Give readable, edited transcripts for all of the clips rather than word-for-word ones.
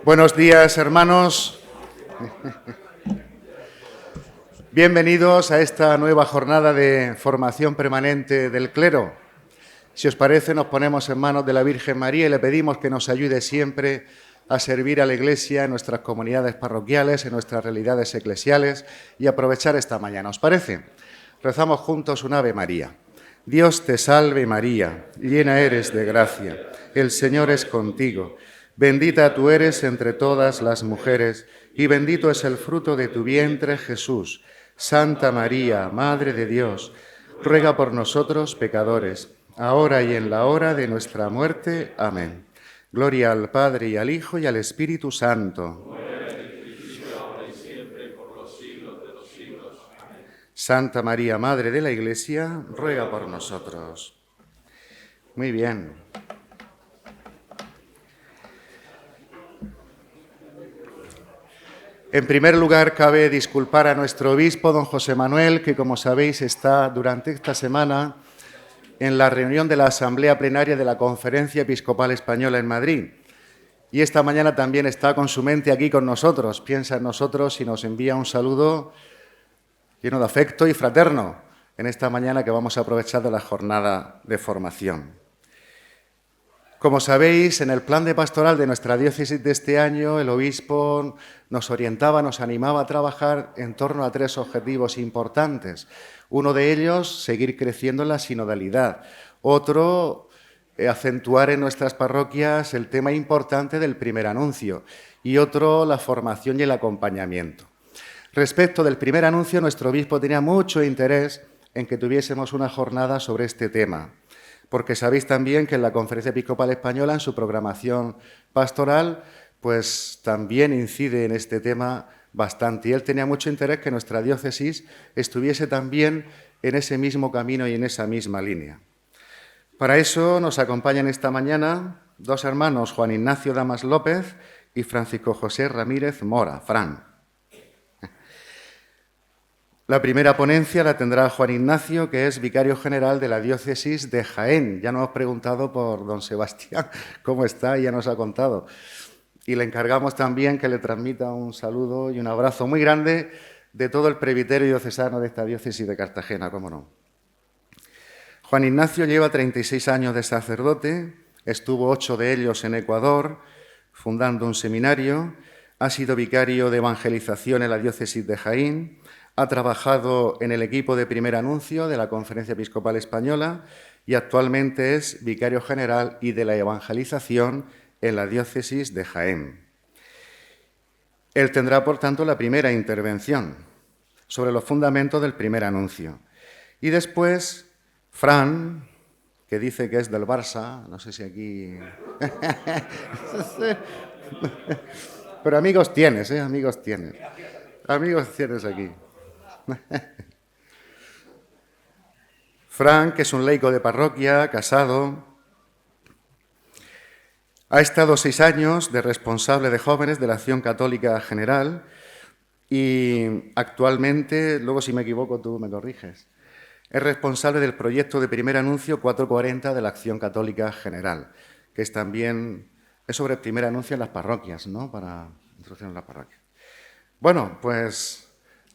Buenos días, hermanos. Bienvenidos a esta nueva jornada de formación permanente del clero. Si os parece, nos ponemos en manos de la Virgen María y le pedimos que nos ayude siempre a servir a la Iglesia en nuestras comunidades parroquiales, en nuestras realidades eclesiales y aprovechar esta mañana. ¿Os parece? Rezamos juntos un Ave María. Dios te salve María, llena eres de gracia, el Señor es contigo. Bendita tú eres entre todas las mujeres, y bendito es el fruto de tu vientre, Jesús. Santa María, Madre de Dios, ruega por nosotros pecadores, ahora y en la hora de nuestra muerte. Amén. Gloria al Padre, y al Hijo, y al Espíritu Santo. Santa María, Madre de la Iglesia, ruega por nosotros. Muy bien. En primer lugar, cabe disculpar a nuestro obispo, don José Manuel, que, como sabéis, está durante esta semana en la reunión de la Asamblea Plenaria de la Conferencia Episcopal Española en Madrid. Y esta mañana también está con su mente aquí con nosotros, piensa en nosotros y nos envía un saludo lleno de afecto y fraterno en esta mañana que vamos a aprovechar de la jornada de formación. Como sabéis, en el plan de pastoral de nuestra diócesis de este año, el obispo nos orientaba, nos animaba a trabajar en torno a 3 objetivos importantes. Uno de ellos, seguir creciendo en la sinodalidad. Otro, acentuar en nuestras parroquias el tema importante del primer anuncio. Y otro, la formación y el acompañamiento. Respecto del primer anuncio, nuestro obispo tenía mucho interés en que tuviésemos una jornada sobre este tema, porque sabéis también que en la Conferencia Episcopal Española, en su programación pastoral, pues también incide en este tema bastante. Y él tenía mucho interés que nuestra diócesis estuviese también en ese mismo camino y en esa misma línea. Para eso nos acompañan esta mañana 2 hermanos, Juan Ignacio Damas López y Francisco José Ramírez Mora, Fran. La primera ponencia la tendrá Juan Ignacio, que es vicario general de la diócesis de Jaén. Ya nos hemos preguntado por don Sebastián cómo está y ya nos ha contado. Y le encargamos también que le transmita un saludo y un abrazo muy grande de todo el presbiterio diocesano de esta diócesis de Cartagena, cómo no. Juan Ignacio lleva 36 años de sacerdote, estuvo 8 de ellos en Ecuador, fundando un seminario, ha sido vicario de evangelización en la diócesis de Jaén, ha trabajado en el equipo de primer anuncio de la Conferencia Episcopal Española y actualmente es vicario general y de la evangelización en la diócesis de Jaén. Él tendrá, por tanto, la primera intervención sobre los fundamentos del primer anuncio. Y después, Fran, que dice que es del Barça, no sé si aquí... Pero amigos tienes, amigos tienes. Amigos tienes aquí. Frank, que es un laico de parroquia, casado, ha estado 6 años de responsable de jóvenes de la Acción Católica General y actualmente, luego si me equivoco tú me corriges, es responsable del proyecto de primer anuncio 440 de la Acción Católica General, que es también sobre el primer anuncio en las parroquias, ¿no? Para introducción en las parroquias. Bueno, pues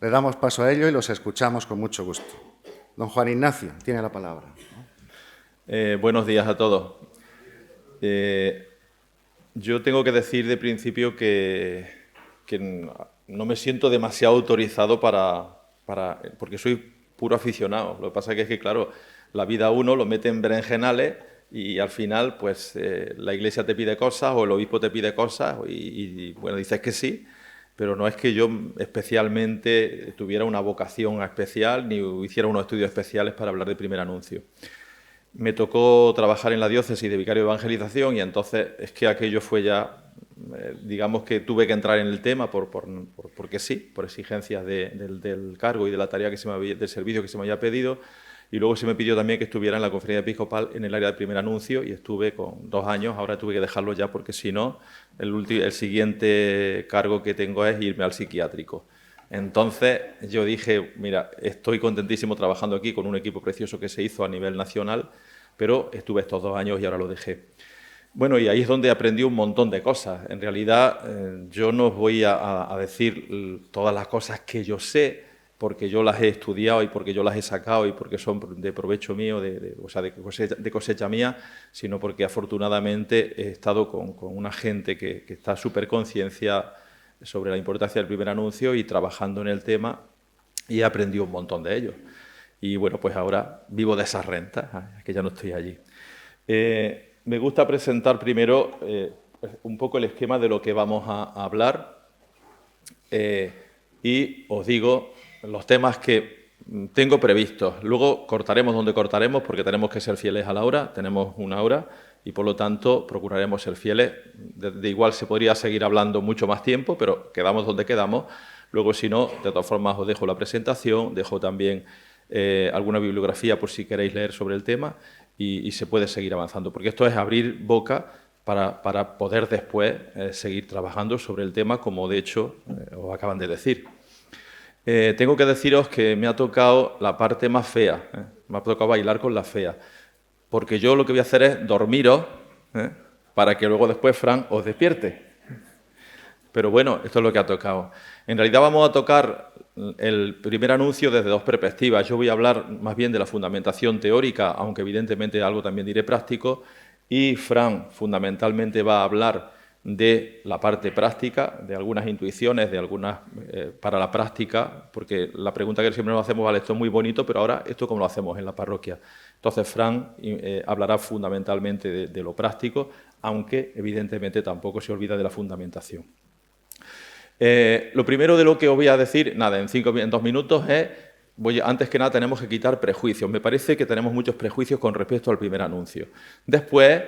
le damos paso a ello y los escuchamos con mucho gusto. Don Juan Ignacio, tiene la palabra. Buenos días a todos. Yo tengo que decir de principio que no me siento demasiado autorizado porque soy puro aficionado. Lo que pasa es que, claro, la vida a uno lo mete en berenjenales y al final, pues, la Iglesia te pide cosas o el obispo te pide cosas y bueno, dices que sí. Pero no es que yo especialmente tuviera una vocación especial ni hiciera unos estudios especiales para hablar de primer anuncio. Me tocó trabajar en la diócesis de vicario de evangelización y entonces es que aquello fue ya, digamos que tuve que entrar en el tema porque sí, por exigencias del cargo y de la tarea del servicio que se me había pedido. y luego se me pidió también que estuviera en la conferencia episcopal en el área de primer anuncio y estuve con 2 años, ahora tuve que dejarlo ya porque si no, el siguiente cargo que tengo es irme al psiquiátrico. Entonces yo dije, mira, estoy contentísimo trabajando aquí con un equipo precioso que se hizo a nivel nacional, pero estuve estos 2 años y ahora lo dejé. Bueno, y ahí es donde aprendí un montón de cosas. En realidad, yo no os voy a decir todas las cosas que yo sé, porque yo las he estudiado y porque yo las he sacado y porque son de provecho mío, o sea, de cosecha mía, sino porque afortunadamente he estado con una gente que está súper conciencia sobre la importancia del primer anuncio y trabajando en el tema, y he aprendido un montón de ellos. Y bueno, pues ahora vivo de esas rentas, que ya no estoy allí. Me gusta presentar primero un poco el esquema de lo que vamos a hablar y os digo los temas que tengo previstos. Luego cortaremos donde cortaremos porque tenemos que ser fieles a la hora, tenemos 1 hora y por lo tanto procuraremos ser fieles. De igual se podría seguir hablando mucho más tiempo, pero quedamos donde quedamos. Luego, si no, de todas formas os dejo la presentación, dejo también alguna bibliografía por si queréis leer sobre el tema. Y se puede seguir avanzando, porque esto es abrir boca para poder después seguir trabajando sobre el tema, como de hecho os acaban de decir. Tengo que deciros que me ha tocado la parte más fea, me ha tocado bailar con la fea, porque yo lo que voy a hacer es dormiros para que luego después Fran os despierte. Pero bueno, esto es lo que ha tocado. En realidad vamos a tocar el primer anuncio desde 2 perspectivas. Yo voy a hablar más bien de la fundamentación teórica, aunque evidentemente algo también diré práctico, y Fran fundamentalmente va a hablar de la parte práctica, de algunas intuiciones, de algunas para la práctica, porque la pregunta que siempre nos hacemos, vale, esto es muy bonito, pero ahora, ¿esto cómo lo hacemos en la parroquia? Entonces, Fran hablará fundamentalmente de lo práctico, aunque evidentemente tampoco se olvida de la fundamentación. Lo primero de lo que os voy a decir, nada, en 2 minutos es, antes que nada tenemos que quitar prejuicios. Me parece que tenemos muchos prejuicios con respecto al primer anuncio. Después,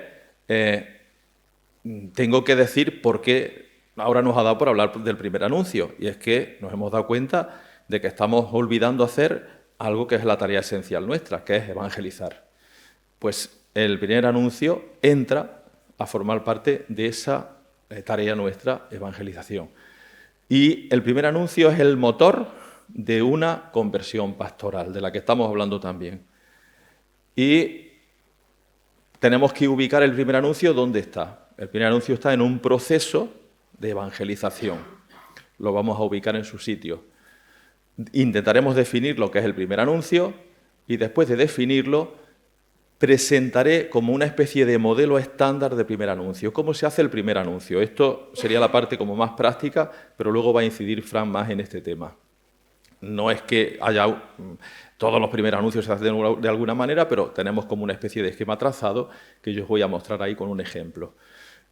tengo que decir por qué ahora nos ha dado por hablar del primer anuncio, y es que nos hemos dado cuenta de que estamos olvidando hacer algo que es la tarea esencial nuestra, que es evangelizar. Pues el primer anuncio entra a formar parte de esa tarea nuestra, evangelización. Y el primer anuncio es el motor de una conversión pastoral, de la que estamos hablando también. Y tenemos que ubicar el primer anuncio ¿dónde está? El primer anuncio está en un proceso de evangelización. Lo vamos a ubicar en su sitio. Intentaremos definir lo que es el primer anuncio y después de definirlo presentaré como una especie de modelo estándar de primer anuncio. ¿Cómo se hace el primer anuncio? Esto sería la parte como más práctica, pero luego va a incidir Fran más en este tema. No es que haya todos los primeros anuncios se hacen de alguna manera, pero tenemos como una especie de esquema trazado que yo os voy a mostrar ahí con un ejemplo.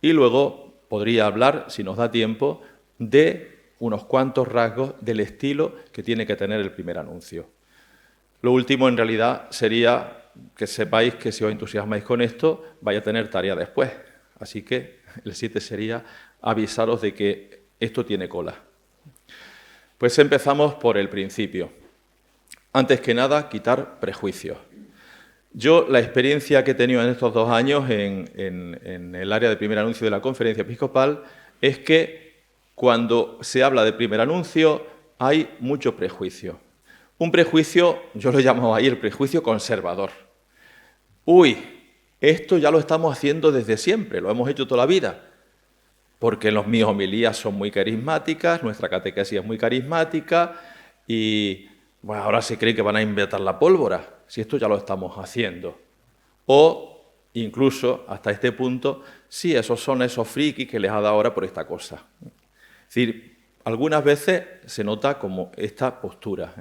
Y luego podría hablar, si nos da tiempo, de unos cuantos rasgos del estilo que tiene que tener el primer anuncio. Lo último, en realidad, sería que sepáis que si os entusiasmáis con esto, vais a tener tarea después. Así que el 7 sería avisaros de que esto tiene cola. Pues empezamos por el principio. Antes que nada, quitar prejuicios. Yo, la experiencia que he tenido en estos 2 años en el área de primer anuncio de la Conferencia Episcopal es que cuando se habla de primer anuncio hay mucho prejuicio. Un prejuicio, yo lo llamo ahí el prejuicio conservador. Uy, esto ya lo estamos haciendo desde siempre, lo hemos hecho toda la vida, porque los míos homilías son muy carismáticas, nuestra catequesis es muy carismática y bueno, ahora se cree que van a inventar la pólvora, si esto ya lo estamos haciendo. O incluso, hasta este punto, sí, esos son esos frikis que les ha dado ahora por esta cosa. Es decir, algunas veces se nota como esta postura,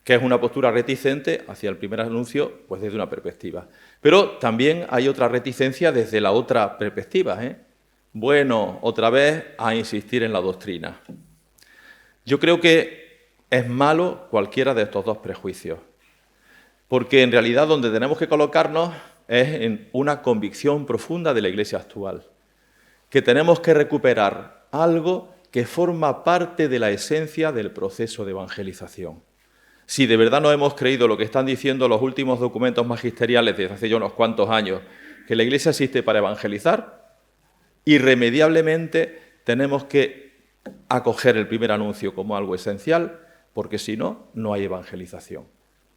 que es una postura reticente hacia el primer anuncio, pues desde una perspectiva. Pero también hay otra reticencia desde la otra perspectiva. Bueno, otra vez a insistir en la doctrina. Yo creo que es malo cualquiera de estos 2 prejuicios, porque en realidad donde tenemos que colocarnos es en una convicción profunda de la Iglesia actual, que tenemos que recuperar algo que forma parte de la esencia del proceso de evangelización. Si de verdad no hemos creído lo que están diciendo los últimos documentos magisteriales desde hace ya unos cuantos años, que la Iglesia existe para evangelizar, irremediablemente tenemos que acoger el primer anuncio como algo esencial, porque si no, no hay evangelización.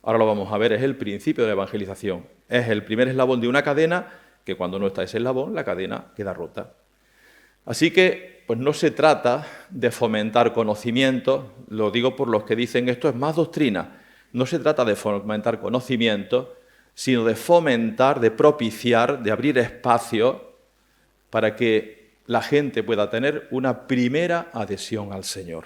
Ahora lo vamos a ver, es el principio de la evangelización. Es el primer eslabón de una cadena que cuando no está ese eslabón, la cadena queda rota. Así que, pues no se trata de fomentar conocimiento, lo digo por los que dicen esto es más doctrina, no se trata de fomentar conocimiento, sino de fomentar, de propiciar, de abrir espacio para que la gente pueda tener una primera adhesión al Señor.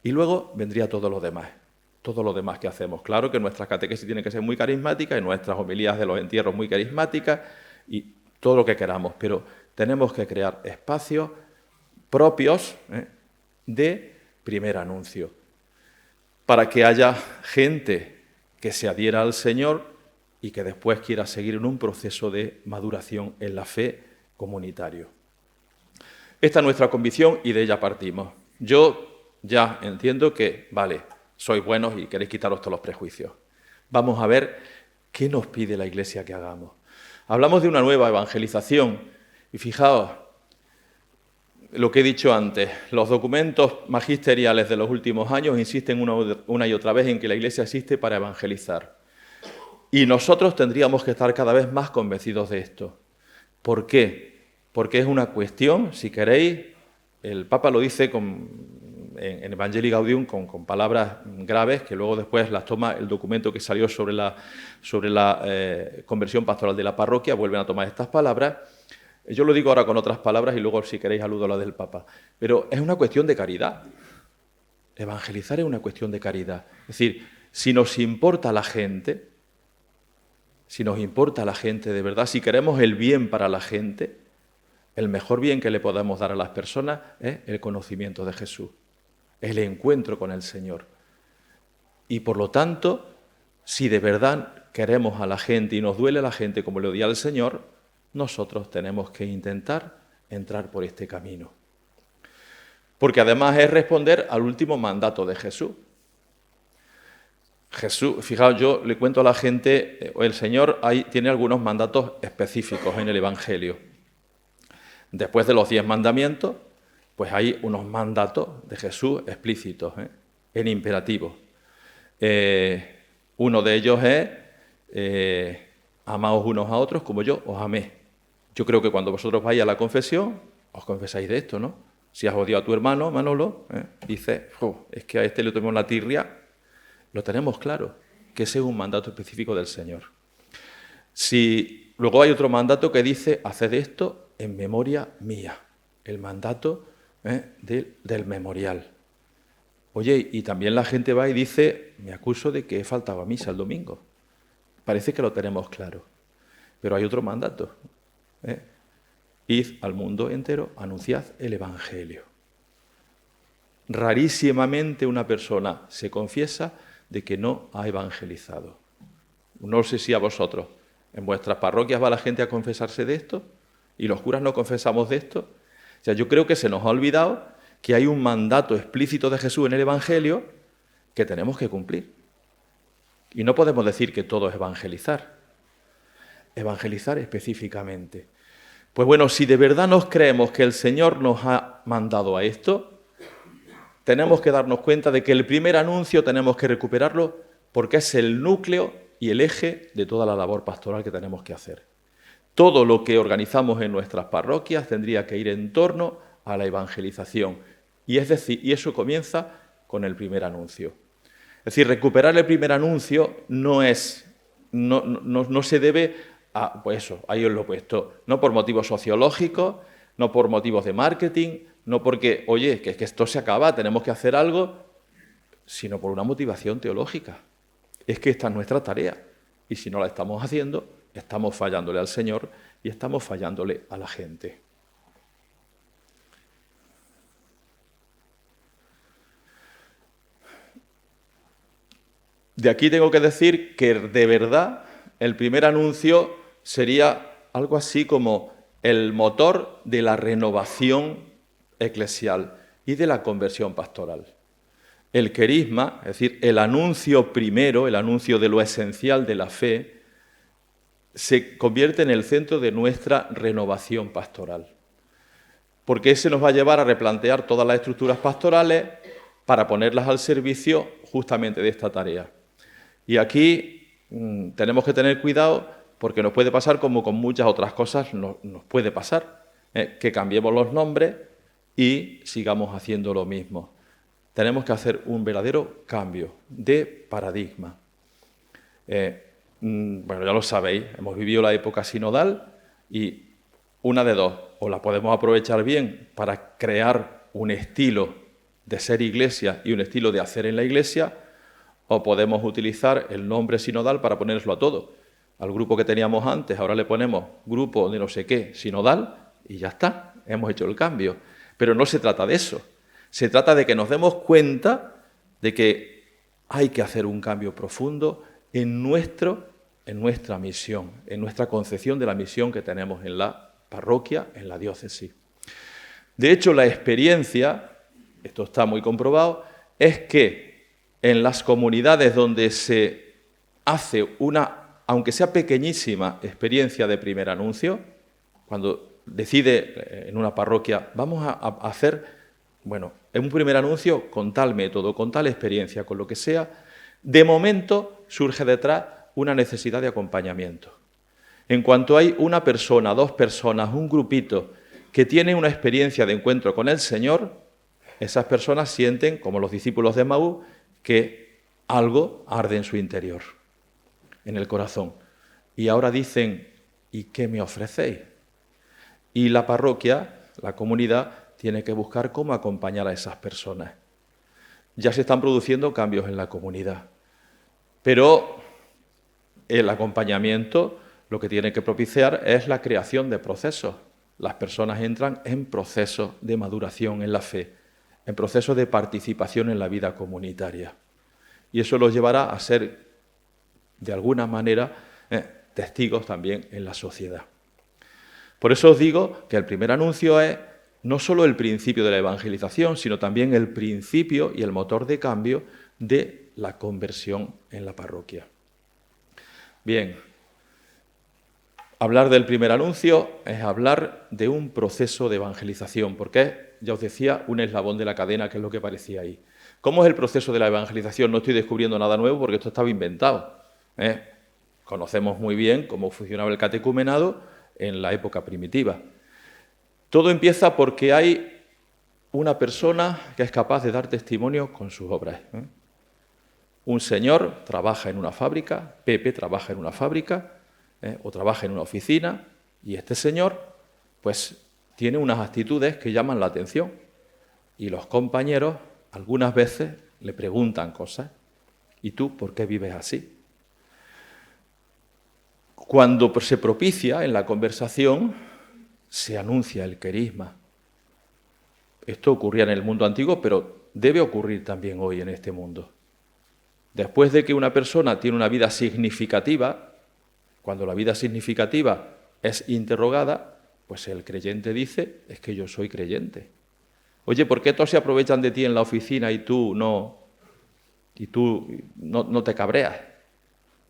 Y luego vendría todo lo demás que hacemos. Claro que nuestras catequesis tienen que ser muy carismáticas y nuestras homilías de los entierros muy carismáticas y todo lo que queramos, pero tenemos que crear espacios propios de primer anuncio para que haya gente que se adhiera al Señor y que después quiera seguir en un proceso de maduración en la fe comunitario. Esta es nuestra convicción y de ella partimos. Yo ya entiendo que, vale, sois buenos y queréis quitaros todos los prejuicios. Vamos a ver qué nos pide la Iglesia que hagamos. Hablamos de una nueva evangelización y fijaos lo que he dicho antes, los documentos magisteriales de los últimos años insisten una y otra vez en que la Iglesia existe para evangelizar. Y nosotros tendríamos que estar cada vez más convencidos de esto. ¿Por qué? Porque es una cuestión, si queréis, el Papa lo dice en Evangelii Gaudium con palabras graves, que luego después las toma el documento que salió sobre la conversión pastoral de la parroquia, vuelven a tomar estas palabras. Yo lo digo ahora con otras palabras y luego, si queréis, aludo a la del Papa. Pero es una cuestión de caridad. Evangelizar es una cuestión de caridad. Es decir, si nos importa la gente, de verdad, si queremos el bien para la gente, el mejor bien que le podemos dar a las personas es el conocimiento de Jesús, el encuentro con el Señor. Y por lo tanto, si de verdad queremos a la gente y nos duele a la gente como le odia al Señor, nosotros tenemos que intentar entrar por este camino. Porque además es responder al último mandato de Jesús. Jesús, fijaos, yo le cuento a la gente, el Señor tiene algunos mandatos específicos en el Evangelio. Después de los 10 mandamientos, pues hay unos mandatos de Jesús explícitos, en imperativo. Uno de ellos es, amaos unos a otros como yo os amé. Yo creo que cuando vosotros vais a la confesión, os confesáis de esto, ¿no? Si has odiado a tu hermano, Manolo, dices, es que a este le tomé una tirria, lo tenemos claro, que ese es un mandato específico del Señor. Si luego hay otro mandato que dice, haced esto en memoria mía, el mandato del memorial. Oye, y también la gente va y dice, me acuso de que he faltado a misa el domingo. Parece que lo tenemos claro, pero hay otro mandato. Id al mundo entero, anunciad el Evangelio. Rarísimamente una persona se confiesa de que no ha evangelizado. No sé si a vosotros, en vuestras parroquias va la gente a confesarse de esto y los curas no confesamos de esto. O sea, yo creo que se nos ha olvidado que hay un mandato explícito de Jesús en el Evangelio que tenemos que cumplir. Y no podemos decir que todo es evangelizar. Evangelizar específicamente. Pues bueno, si de verdad nos creemos que el Señor nos ha mandado a esto, tenemos que darnos cuenta de que el primer anuncio tenemos que recuperarlo porque es el núcleo y el eje de toda la labor pastoral que tenemos que hacer. Todo lo que organizamos en nuestras parroquias tendría que ir en torno a la evangelización. Y es decir, y eso comienza con el primer anuncio. Es decir, recuperar el primer anuncio no se debe a, pues eso, ahí os lo he puesto, no por motivos sociológicos, no por motivos de marketing, no porque, oye, que esto se acaba, tenemos que hacer algo, sino por una motivación teológica. Es que esta es nuestra tarea y si no la estamos haciendo, estamos fallándole al Señor y estamos fallándole a la gente. De aquí tengo que decir que de verdad el primer anuncio sería algo así como el motor de la renovación eclesial y de la conversión pastoral. el querisma, es decir, el anuncio primero, el anuncio de lo esencial de la fe, se convierte en el centro de nuestra renovación pastoral. Porque ese nos va a llevar a replantear todas las estructuras pastorales para ponerlas al servicio justamente de esta tarea. Y aquí tenemos que tener cuidado porque nos puede pasar como con muchas otras cosas nos puede pasar, que cambiemos los nombres y sigamos haciendo lo mismo. Tenemos que hacer un verdadero cambio de paradigma. Bueno, ya lo sabéis, hemos vivido la época sinodal y una de dos, o la podemos aprovechar bien para crear un estilo de ser iglesia y un estilo de hacer en la iglesia, o podemos utilizar el nombre sinodal para ponérselo a todo. Al grupo que teníamos antes, ahora le ponemos grupo de no sé qué, sinodal, y ya está, hemos hecho el cambio. Pero no se trata de eso. Se trata de que nos demos cuenta de que hay que hacer un cambio profundo en nuestra misión, en nuestra concepción de la misión que tenemos en la parroquia, en la diócesis. De hecho, la experiencia, esto está muy comprobado, es que en las comunidades donde se hace una, aunque sea pequeñísima, experiencia de primer anuncio, cuando decide en una parroquia, vamos a hacer, bueno, en un primer anuncio con tal método, con tal experiencia, con lo que sea, de momento surge detrás una necesidad de acompañamiento. En cuanto hay una persona, dos personas, un grupito que tiene una experiencia de encuentro con el Señor, esas personas sienten, como los discípulos de Emaús, que algo arde en su interior, en el corazón. Y ahora dicen, ¿y qué me ofrecéis? Y la parroquia, la comunidad, tiene que buscar cómo acompañar a esas personas. Ya se están produciendo cambios en la comunidad, pero el acompañamiento lo que tiene que propiciar es la creación de procesos. Las personas entran en procesos de maduración en la fe, en procesos de participación en la vida comunitaria. Y eso los llevará a ser, de alguna manera, testigos también en la sociedad. Por eso os digo que el primer anuncio es no solo el principio de la evangelización, sino también el principio y el motor de cambio de la conversión en la parroquia. Bien, hablar del primer anuncio es hablar de un proceso de evangelización, porque es, ya os decía, un eslabón de la cadena, que es lo que parecía ahí. ¿Cómo es el proceso de la evangelización? No estoy descubriendo nada nuevo porque esto estaba inventado. Conocemos muy bien cómo funcionaba el catecumenado en la época primitiva. Todo empieza porque hay una persona que es capaz de dar testimonio con sus obras. Un señor trabaja en una fábrica, Pepe trabaja en una fábrica, o trabaja en una oficina, y este señor pues tiene unas actitudes que llaman la atención. Y los compañeros algunas veces le preguntan cosas. ¿Y tú por qué vives así? Cuando se propicia en la conversación, se anuncia el querisma. Esto ocurría en el mundo antiguo, pero debe ocurrir también hoy en este mundo. Después de que una persona tiene una vida significativa, cuando la vida significativa es interrogada, pues el creyente dice, es que yo soy creyente. Oye, ¿por qué todos se aprovechan de ti en la oficina y tú no te cabreas?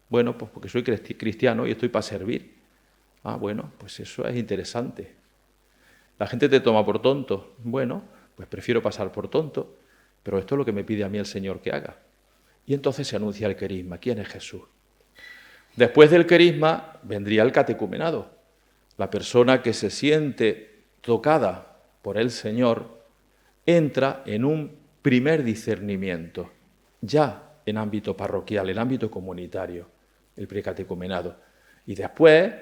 Bueno, pues porque soy cristiano y estoy para servir. Ah, bueno, pues eso es interesante. La gente te toma por tonto. Bueno, pues prefiero pasar por tonto, pero esto es lo que me pide a mí el Señor que haga. Y entonces se anuncia el querisma. ¿Quién es Jesús? Después del querisma vendría el catecumenado. La persona que se siente tocada por el Señor entra en un primer discernimiento, ya en ámbito parroquial, en ámbito comunitario, el precatecumenado. Y después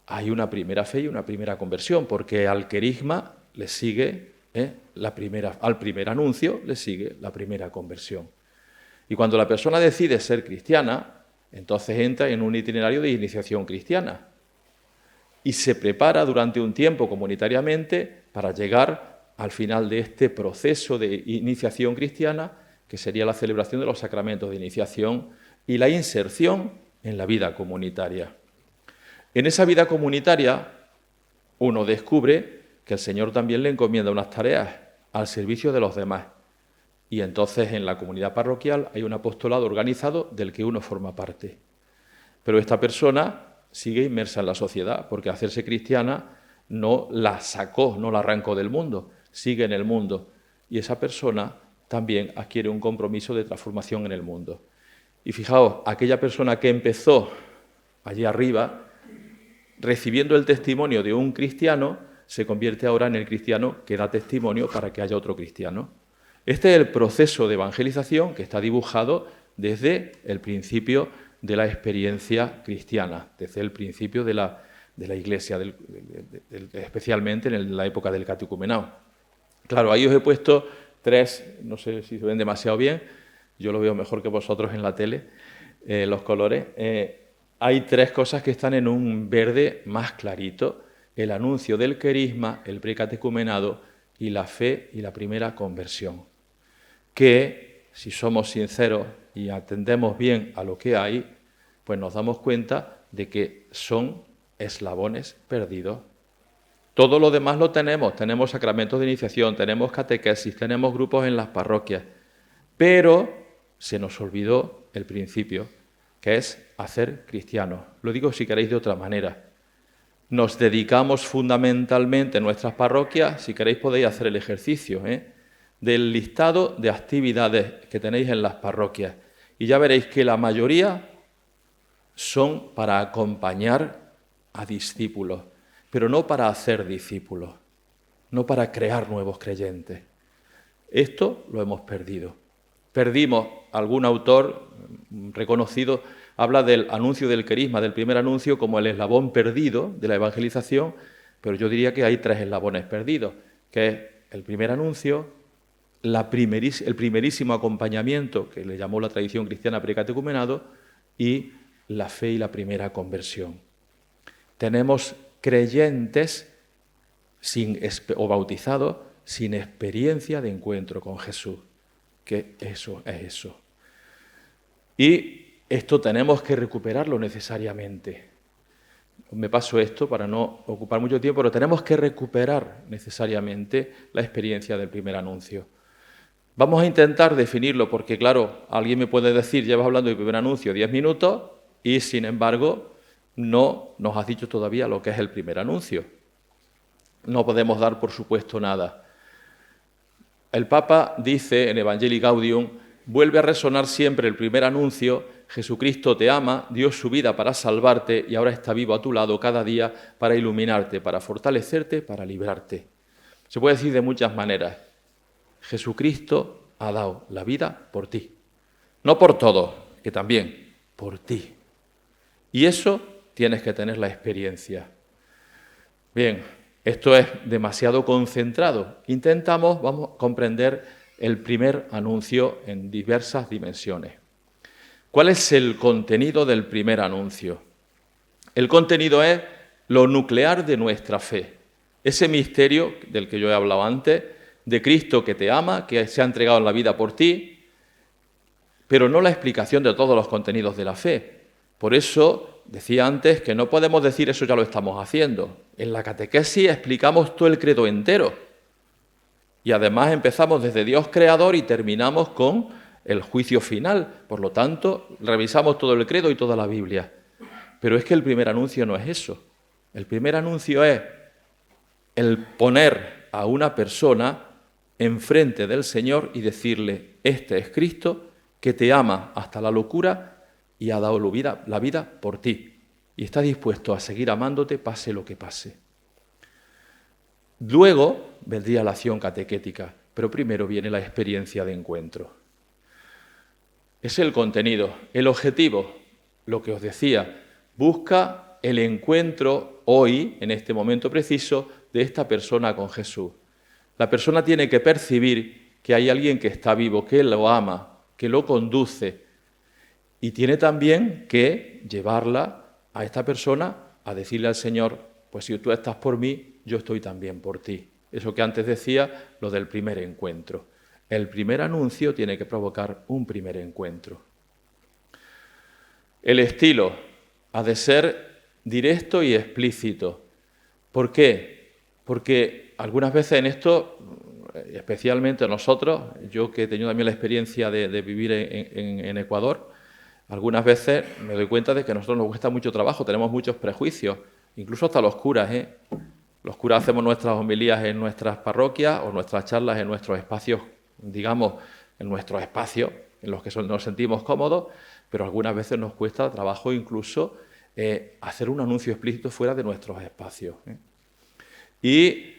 hay una primera fe y una primera conversión, porque al querisma le sigue al primer anuncio le sigue la primera conversión. Y cuando la persona decide ser cristiana, entonces entra en un itinerario de iniciación cristiana y se prepara durante un tiempo comunitariamente para llegar al final de este proceso de iniciación cristiana, que sería la celebración de los sacramentos de iniciación y la inserción en la vida comunitaria. En esa vida comunitaria uno descubre que el Señor también le encomienda unas tareas al servicio de los demás. Y entonces en la comunidad parroquial hay un apostolado organizado del que uno forma parte. Pero esta persona sigue inmersa en la sociedad, porque hacerse cristiana no la sacó, no la arrancó del mundo, sigue en el mundo. Y esa persona también adquiere un compromiso de transformación en el mundo. Y fijaos, aquella persona que empezó allí arriba, recibiendo el testimonio de un cristiano, se convierte ahora en el cristiano que da testimonio para que haya otro cristiano. Este es el proceso de evangelización que está dibujado desde el principio de la experiencia cristiana, desde el principio de la Iglesia, especialmente en la época del catecumenado. Claro, ahí os he puesto 3, no sé si se ven demasiado bien, yo lo veo mejor que vosotros en la tele, los colores. Hay 3 cosas que están en un verde más clarito: el anuncio del querisma, el precatecumenado y la fe y la primera conversión. Que, si somos sinceros y atendemos bien a lo que hay, pues nos damos cuenta de que son eslabones perdidos. Todo lo demás lo tenemos sacramentos de iniciación, tenemos catequesis, tenemos grupos en las parroquias, pero se nos olvidó el principio, que es hacer cristianos. Lo digo si queréis de otra manera. Nos dedicamos fundamentalmente en nuestras parroquias, si queréis podéis hacer el ejercicio, del listado de actividades que tenéis en las parroquias, y ya veréis que la mayoría son para acompañar a discípulos, pero no para hacer discípulos, no para crear nuevos creyentes. Esto lo hemos perdido. Perdimos, algún autor reconocido habla del anuncio del querisma, del primer anuncio, como el eslabón perdido de la evangelización, pero yo diría que hay 3 eslabones perdidos, que es el primer anuncio, el primerísimo acompañamiento, que le llamó la tradición cristiana precatecumenado, y la fe y la primera conversión. Tenemos creyentes o bautizados sin experiencia de encuentro con Jesús, que eso es eso. Y esto tenemos que recuperarlo necesariamente. Me paso esto para no ocupar mucho tiempo, pero tenemos que recuperar necesariamente la experiencia del primer anuncio. Vamos a intentar definirlo porque, claro, alguien me puede decir, llevas hablando del primer anuncio 10 minutos y, sin embargo, no nos has dicho todavía lo que es el primer anuncio. No podemos dar, por supuesto, nada. El Papa dice en Evangelii Gaudium, vuelve a resonar siempre el primer anuncio: Jesucristo te ama, dio su vida para salvarte y ahora está vivo a tu lado cada día para iluminarte, para fortalecerte, para librarte. Se puede decir de muchas maneras. Jesucristo ha dado la vida por ti. No por todos, que también, por ti. Y eso tienes que tener la experiencia. Bien, esto es demasiado concentrado. Vamos a comprender el primer anuncio en diversas dimensiones. ¿Cuál es el contenido del primer anuncio? El contenido es lo nuclear de nuestra fe. Ese misterio del que yo he hablado antes, de Cristo que te ama, que se ha entregado en la vida por ti, pero no la explicación de todos los contenidos de la fe. Por eso decía antes que no podemos decir eso ya lo estamos haciendo. En la catequesis explicamos todo el credo entero. Y además empezamos desde Dios creador y terminamos con el juicio final. Por lo tanto, revisamos todo el credo y toda la Biblia. Pero es que el primer anuncio no es eso. El primer anuncio es el poner a una persona enfrente del Señor y decirle: este es Cristo que te ama hasta la locura y ha dado la vida por ti. Y está dispuesto a seguir amándote pase lo que pase. Luego vendría la acción catequética, pero primero viene la experiencia de encuentro. Es el contenido. El objetivo, lo que os decía, busca el encuentro hoy, en este momento preciso, de esta persona con Jesús. La persona tiene que percibir que hay alguien que está vivo, que lo ama, que lo conduce, y tiene también que llevarla a esta persona a decirle al Señor: pues si tú estás por mí, yo estoy también por ti. Eso que antes decía, lo del primer encuentro. El primer anuncio tiene que provocar un primer encuentro. El estilo ha de ser directo y explícito. ¿Por qué? Porque algunas veces en esto especialmente nosotros, yo que he tenido también la experiencia de vivir en Ecuador, algunas veces me doy cuenta de que a nosotros nos cuesta mucho trabajo, tenemos muchos prejuicios, incluso hasta los curas, ¿eh? Los curas hacemos nuestras homilías en nuestras parroquias o nuestras charlas en nuestros espacios, digamos, en nuestros espacios en los que nos sentimos cómodos, pero algunas veces nos cuesta trabajo incluso hacer un anuncio explícito fuera de nuestros espacios, ¿eh? Y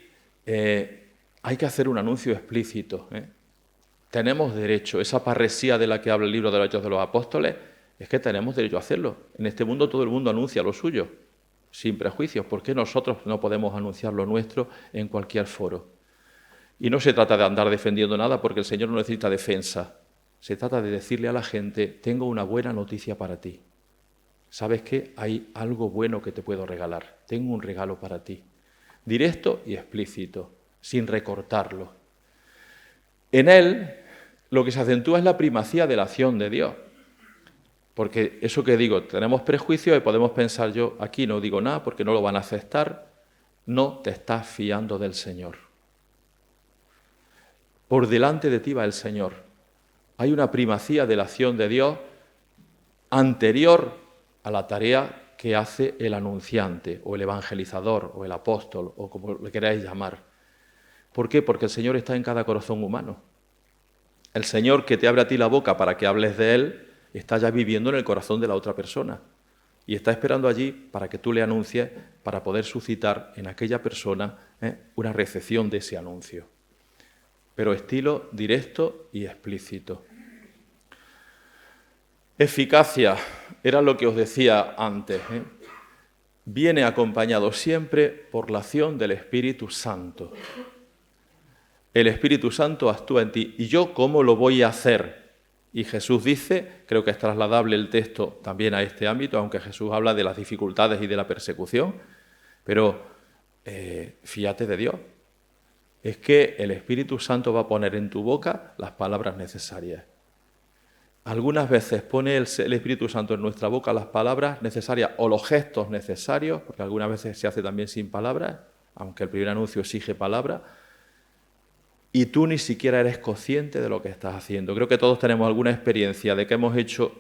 hay que hacer un anuncio explícito, ¿eh? Tenemos derecho, esa parresía de la que habla el libro de los Hechos de los Apóstoles, es que tenemos derecho a hacerlo. En este mundo todo el mundo anuncia lo suyo, sin prejuicios. ¿Por qué nosotros no podemos anunciar lo nuestro en cualquier foro? Y no se trata de andar defendiendo nada, porque el Señor no necesita defensa. Se trata de decirle a la gente, tengo una buena noticia para ti. ¿Sabes qué? Hay algo bueno que te puedo regalar. Tengo un regalo para ti. Directo y explícito, sin recortarlo. En él, lo que se acentúa es la primacía de la acción de Dios. Porque eso que digo, tenemos prejuicios y podemos pensar, yo aquí no digo nada porque no lo van a aceptar. No te estás fiando del Señor. Por delante de ti va el Señor. Hay una primacía de la acción de Dios anterior a la tarea que hace el anunciante, o el evangelizador, o el apóstol, o como le queráis llamar. ¿Por qué? Porque el Señor está en cada corazón humano. El Señor que te abre a ti la boca para que hables de Él, está ya viviendo en el corazón de la otra persona y está esperando allí para que tú le anuncies, para poder suscitar en aquella persona una recepción de ese anuncio. Pero estilo directo y explícito. Eficacia, era lo que os decía antes, viene acompañado siempre por la acción del Espíritu Santo. El Espíritu Santo actúa en ti. ¿Y yo cómo lo voy a hacer? Y Jesús dice, creo que es trasladable el texto también a este ámbito, aunque Jesús habla de las dificultades y de la persecución, pero fíate de Dios. Es que el Espíritu Santo va a poner en tu boca las palabras necesarias. Algunas veces pone el Espíritu Santo en nuestra boca las palabras necesarias o los gestos necesarios, porque algunas veces se hace también sin palabras, aunque el primer anuncio exige palabras, y tú ni siquiera eres consciente de lo que estás haciendo. Creo que todos tenemos alguna experiencia de que hemos hecho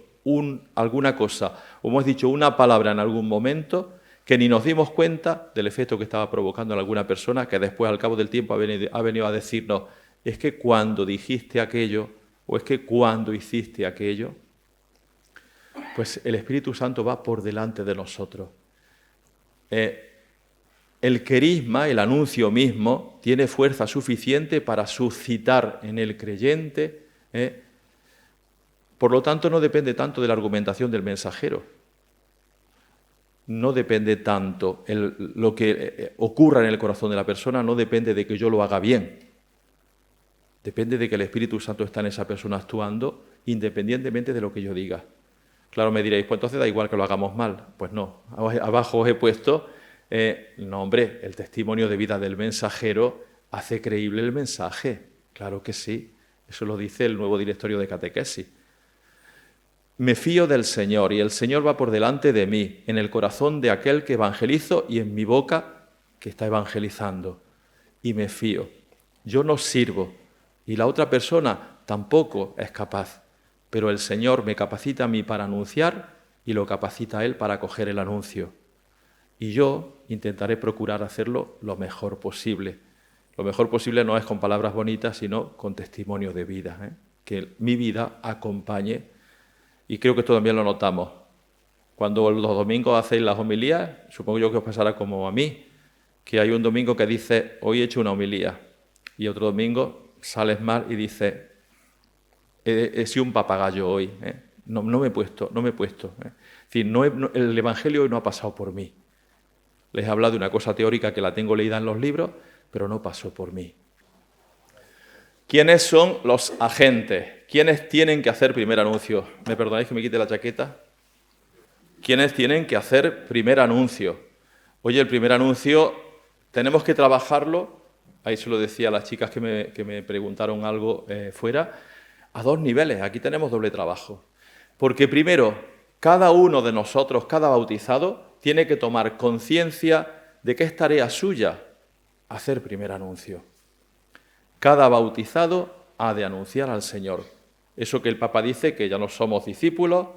alguna cosa, o hemos dicho una palabra en algún momento, que ni nos dimos cuenta del efecto que estaba provocando en alguna persona, que después, al cabo del tiempo, ha venido a decirnos, es que cuando dijiste aquello, o es que cuando hiciste aquello, pues el Espíritu Santo va por delante de nosotros. El querisma, el anuncio mismo, tiene fuerza suficiente para suscitar en el creyente. Por lo tanto, no depende tanto de la argumentación del mensajero. No depende tanto lo que ocurra en el corazón de la persona, no depende de que yo lo haga bien. Depende de que el Espíritu Santo está en esa persona actuando, independientemente de lo que yo diga. Claro, me diréis, pues entonces da igual que lo hagamos mal. Pues no, abajo os he puesto... no, hombre, el testimonio de vida del mensajero hace creíble el mensaje. Claro que sí, eso lo dice el nuevo directorio de catequesis. Me fío del Señor y el Señor va por delante de mí, en el corazón de aquel que evangelizo y en mi boca que está evangelizando. Y me fío. Yo no sirvo y la otra persona tampoco es capaz, pero el Señor me capacita a mí para anunciar y lo capacita a Él para acoger el anuncio. Y yo intentaré procurar hacerlo lo mejor posible. Lo mejor posible no es con palabras bonitas, sino con testimonio de vida, que mi vida acompañe. Y creo que esto también lo notamos. Cuando los domingos hacéis las homilías, supongo yo que os pasará como a mí, que hay un domingo que dice, hoy he hecho una homilía, y otro domingo sales mal y dices, he sido un papagayo hoy, no me he puesto. Es decir, el Evangelio hoy no ha pasado por mí. Les he hablado de una cosa teórica que la tengo leída en los libros, pero no pasó por mí. ¿Quiénes son los agentes? ¿Quiénes tienen que hacer primer anuncio? ¿Me perdonáis que me quite la chaqueta? ¿Quiénes tienen que hacer primer anuncio? Oye, el primer anuncio tenemos que trabajarlo, ahí se lo decía a las chicas que me preguntaron algo fuera, a dos niveles. Aquí tenemos doble trabajo. Porque primero, cada uno de nosotros, cada bautizado, tiene que tomar conciencia de que es tarea suya hacer primer anuncio. Cada bautizado ha de anunciar al Señor. Eso que el Papa dice, que ya no somos discípulos,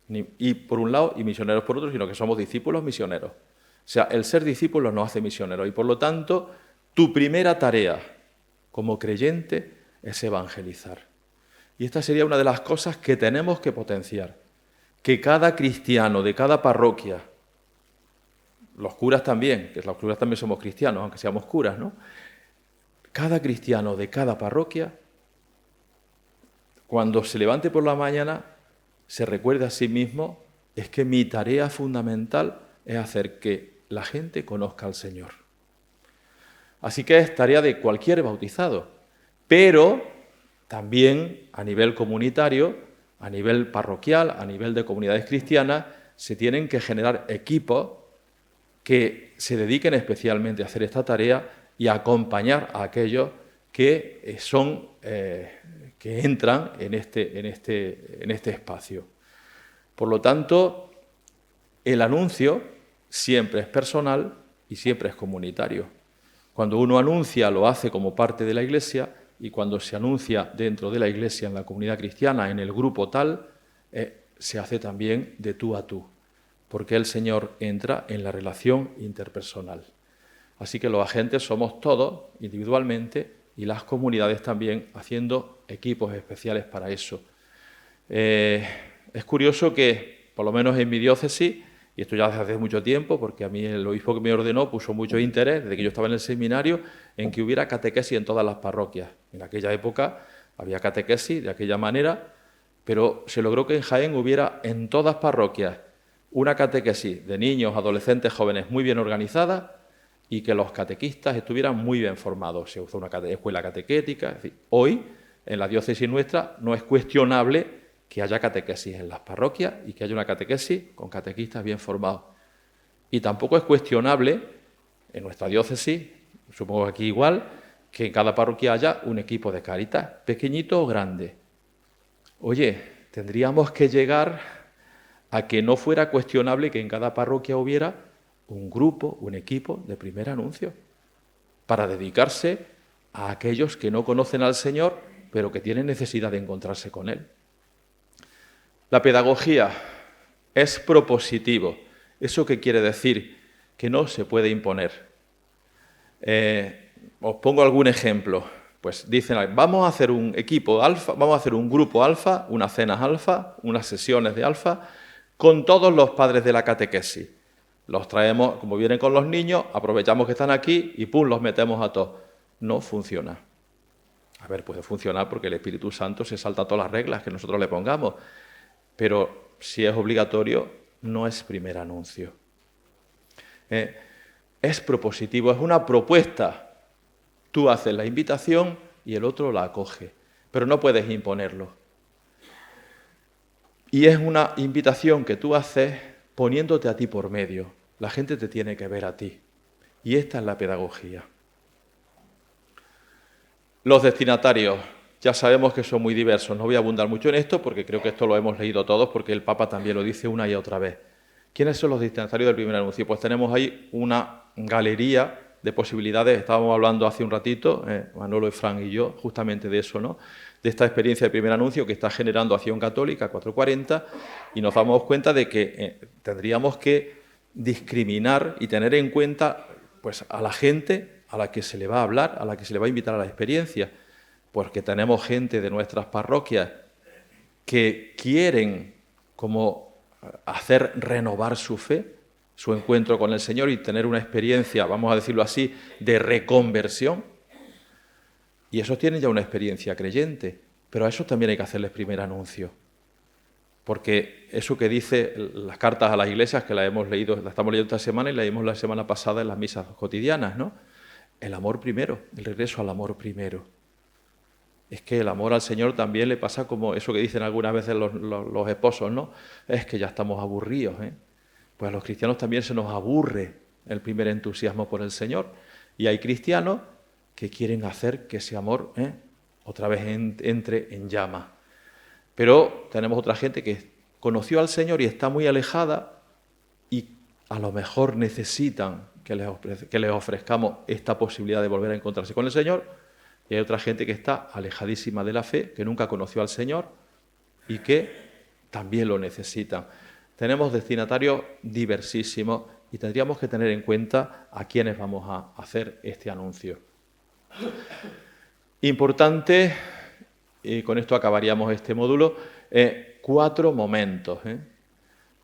y por un lado, y misioneros por otro, sino que somos discípulos misioneros. O sea, el ser discípulo nos hace misioneros, y por lo tanto, tu primera tarea como creyente es evangelizar. Y esta sería una de las cosas que tenemos que potenciar. Que cada cristiano de cada parroquia, los curas también, que los curas también somos cristianos, aunque seamos curas, ¿no? Cada cristiano de cada parroquia, cuando se levante por la mañana, se recuerde a sí mismo, es que mi tarea fundamental es hacer que la gente conozca al Señor. Así que es tarea de cualquier bautizado, pero también a nivel comunitario, a nivel parroquial, a nivel de comunidades cristianas, se tienen que generar equipos que se dediquen especialmente a hacer esta tarea y a acompañar a aquellos que que entran en este espacio. Por lo tanto, el anuncio siempre es personal y siempre es comunitario. Cuando uno anuncia, lo hace como parte de la Iglesia, y cuando se anuncia dentro de la Iglesia, en la comunidad cristiana, en el grupo tal, se hace también de tú a tú, porque el Señor entra en la relación interpersonal. Así que los agentes somos todos, individualmente, y las comunidades también, haciendo equipos especiales para eso. Es curioso que, por lo menos en mi diócesis, y esto ya desde hace mucho tiempo, porque a mí el obispo que me ordenó puso mucho interés, desde que yo estaba en el seminario, en que hubiera catequesis en todas las parroquias. En aquella época había catequesis de aquella manera, pero se logró que en Jaén hubiera en todas parroquias una catequesis de niños, adolescentes, jóvenes muy bien organizada, y que los catequistas estuvieran muy bien formados. Se usó una escuela catequética. Es decir, hoy, en la diócesis nuestra, no es cuestionable que haya catequesis en las parroquias y que haya una catequesis con catequistas bien formados. Y tampoco es cuestionable, en nuestra diócesis, supongo que aquí igual, que en cada parroquia haya un equipo de Cáritas, pequeñito o grande. Oye, tendríamos que llegar a que no fuera cuestionable que en cada parroquia hubiera un grupo, un equipo de primer anuncio, para dedicarse a aquellos que no conocen al Señor, pero que tienen necesidad de encontrarse con Él. La pedagogía es propositivo. ¿Eso qué quiere decir? Que no se puede imponer. Os pongo algún ejemplo. Pues dicen, vamos a hacer un equipo alfa, vamos a hacer un grupo alfa, unas cenas alfa, unas sesiones de alfa, con todos los padres de la catequesis. Los traemos, como vienen con los niños, aprovechamos que están aquí y ¡pum!, los metemos a todos. No funciona. A ver, puede funcionar porque el Espíritu Santo se salta todas las reglas que nosotros le pongamos, pero si es obligatorio, no es primer anuncio. Es propositivo, es una propuesta. Tú haces la invitación y el otro la acoge, pero no puedes imponerlo. Y es una invitación que tú haces poniéndote a ti por medio. La gente te tiene que ver a ti. Y esta es la pedagogía. Los destinatarios, ya sabemos que son muy diversos. No voy a abundar mucho en esto porque creo que esto lo hemos leído todos porque el Papa también lo dice una y otra vez. ¿Quiénes son los destinatarios del primer anuncio? Pues tenemos ahí una galería de posibilidades. Estábamos hablando hace un ratito, Manolo, Fran y yo, justamente de eso, ¿no? De esta experiencia de primer anuncio que está generando Acción Católica 440, y nos damos cuenta de que tendríamos que discriminar y tener en cuenta pues, a la gente a la que se le va a hablar, a la que se le va a invitar a la experiencia, porque tenemos gente de nuestras parroquias que quieren como hacer renovar su fe, su encuentro con el Señor y tener una experiencia, vamos a decirlo así, de reconversión. Y esos tienen ya una experiencia creyente, pero a esos también hay que hacerles primer anuncio. Porque eso que dice las cartas a las iglesias, que las hemos leído, las estamos leyendo esta semana y la leímos la semana pasada en las misas cotidianas, ¿no? El amor primero, el regreso al amor primero. Es que el amor al Señor también le pasa como eso que dicen algunas veces los esposos, ¿no? Es que ya estamos aburridos, ¿eh? Pues a los cristianos también se nos aburre el primer entusiasmo por el Señor. Y hay cristianos que quieren hacer que ese amor otra vez entre en llama. Pero tenemos otra gente que conoció al Señor y está muy alejada y a lo mejor necesitan que les ofrezcamos esta posibilidad de volver a encontrarse con el Señor, y hay otra gente que está alejadísima de la fe, que nunca conoció al Señor y que también lo necesitan. Tenemos destinatarios diversísimos y tendríamos que tener en cuenta a quiénes vamos a hacer este anuncio. Importante, y con esto acabaríamos este módulo, 4 momentos.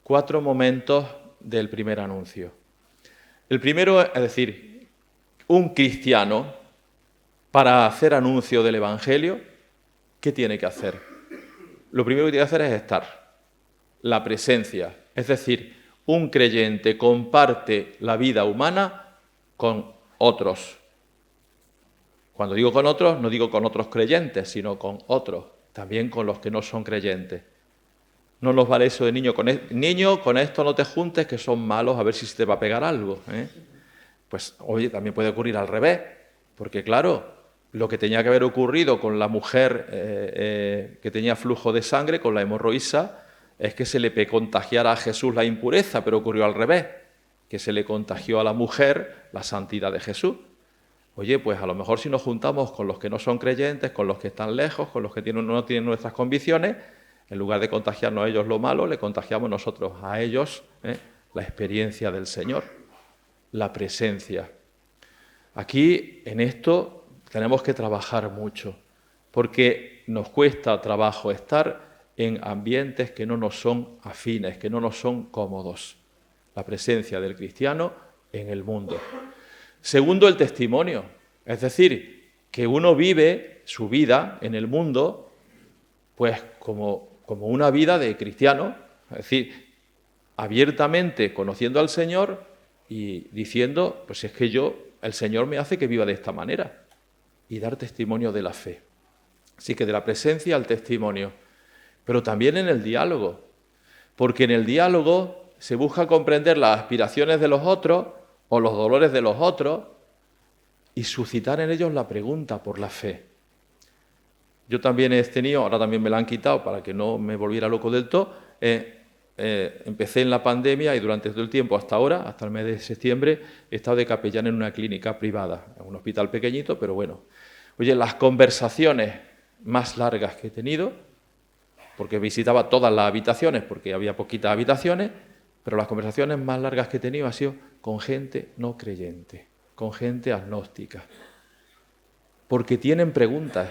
4 momentos del primer anuncio. El primero, es decir, un cristiano, para hacer anuncio del Evangelio, ¿qué tiene que hacer? Lo primero que tiene que hacer es estar, la presencia. Es decir, un creyente comparte la vida humana con otros. Cuando digo con otros, no digo con otros creyentes, sino con otros, también con los que no son creyentes. No nos vale eso de niño, con esto no te juntes, que son malos, a ver si se te va a pegar algo. Pues, oye, también puede ocurrir al revés, porque claro, lo que tenía que haber ocurrido con la mujer que tenía flujo de sangre, con la hemorroísa, es que se le contagiara a Jesús la impureza, pero ocurrió al revés, que se le contagió a la mujer la santidad de Jesús. Oye, pues a lo mejor si nos juntamos con los que no son creyentes, con los que están lejos, con los que no tienen nuestras convicciones, en lugar de contagiarnos a ellos lo malo, le contagiamos nosotros a ellos la experiencia del Señor, la presencia. Aquí, en esto, tenemos que trabajar mucho, porque nos cuesta trabajo estar en ambientes que no nos son afines, que no nos son cómodos. La presencia del cristiano en el mundo. Segundo, el testimonio, es decir, que uno vive su vida en el mundo pues como una vida de cristiano, es decir, abiertamente conociendo al Señor y diciendo, pues es que el Señor me hace que viva de esta manera, y dar testimonio de la fe. Así que de la presencia al testimonio, pero también en el diálogo, porque en el diálogo se busca comprender las aspiraciones de los otros o los dolores de los otros y suscitar en ellos la pregunta por la fe. Yo también he tenido, ahora también me la han quitado para que no me volviera loco del todo, empecé en la pandemia y durante todo el tiempo hasta ahora, hasta el mes de septiembre, he estado de capellán en una clínica privada, en un hospital pequeñito, pero bueno. Oye, las conversaciones más largas que he tenido, porque visitaba todas las habitaciones, porque había poquitas habitaciones, pero las conversaciones más largas que he tenido han sido con gente no creyente, con gente agnóstica, porque tienen preguntas.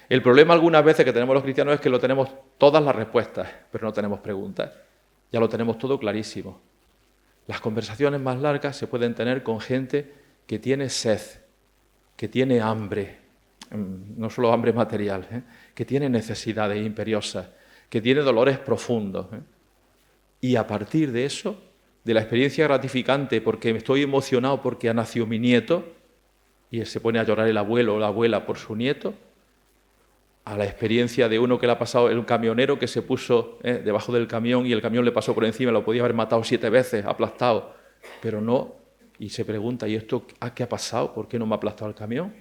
El problema algunas veces que tenemos los cristianos es que lo tenemos todas las respuestas, pero no tenemos preguntas. Ya lo tenemos todo clarísimo. Las conversaciones más largas se pueden tener con gente que tiene sed, que tiene hambre, no solo hambre material, que tiene necesidades imperiosas, que tiene dolores profundos. Y a partir de eso, de la experiencia gratificante, porque estoy emocionado porque ha nacido mi nieto, y se pone a llorar el abuelo o la abuela por su nieto, a la experiencia de uno que le ha pasado, un camionero que se puso debajo del camión y el camión le pasó por encima, lo podía haber matado 7 veces, aplastado, pero no, y se pregunta, ¿y esto qué ha pasado? ¿Por qué no me ha aplastado el camión?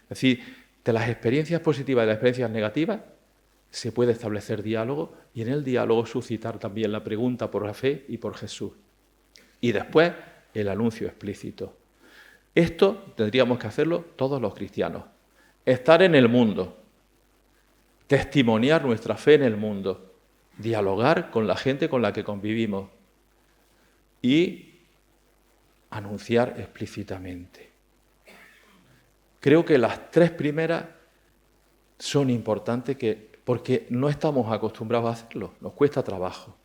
Es decir, de las experiencias positivas y de las experiencias negativas se puede establecer diálogo y en el diálogo suscitar también la pregunta por la fe y por Jesús. Y después el anuncio explícito. Esto tendríamos que hacerlo todos los cristianos. Estar en el mundo, testimoniar nuestra fe en el mundo, dialogar con la gente con la que convivimos y anunciar explícitamente. Creo que las 3 primeras son importantes porque no estamos acostumbrados a hacerlo, nos cuesta trabajo.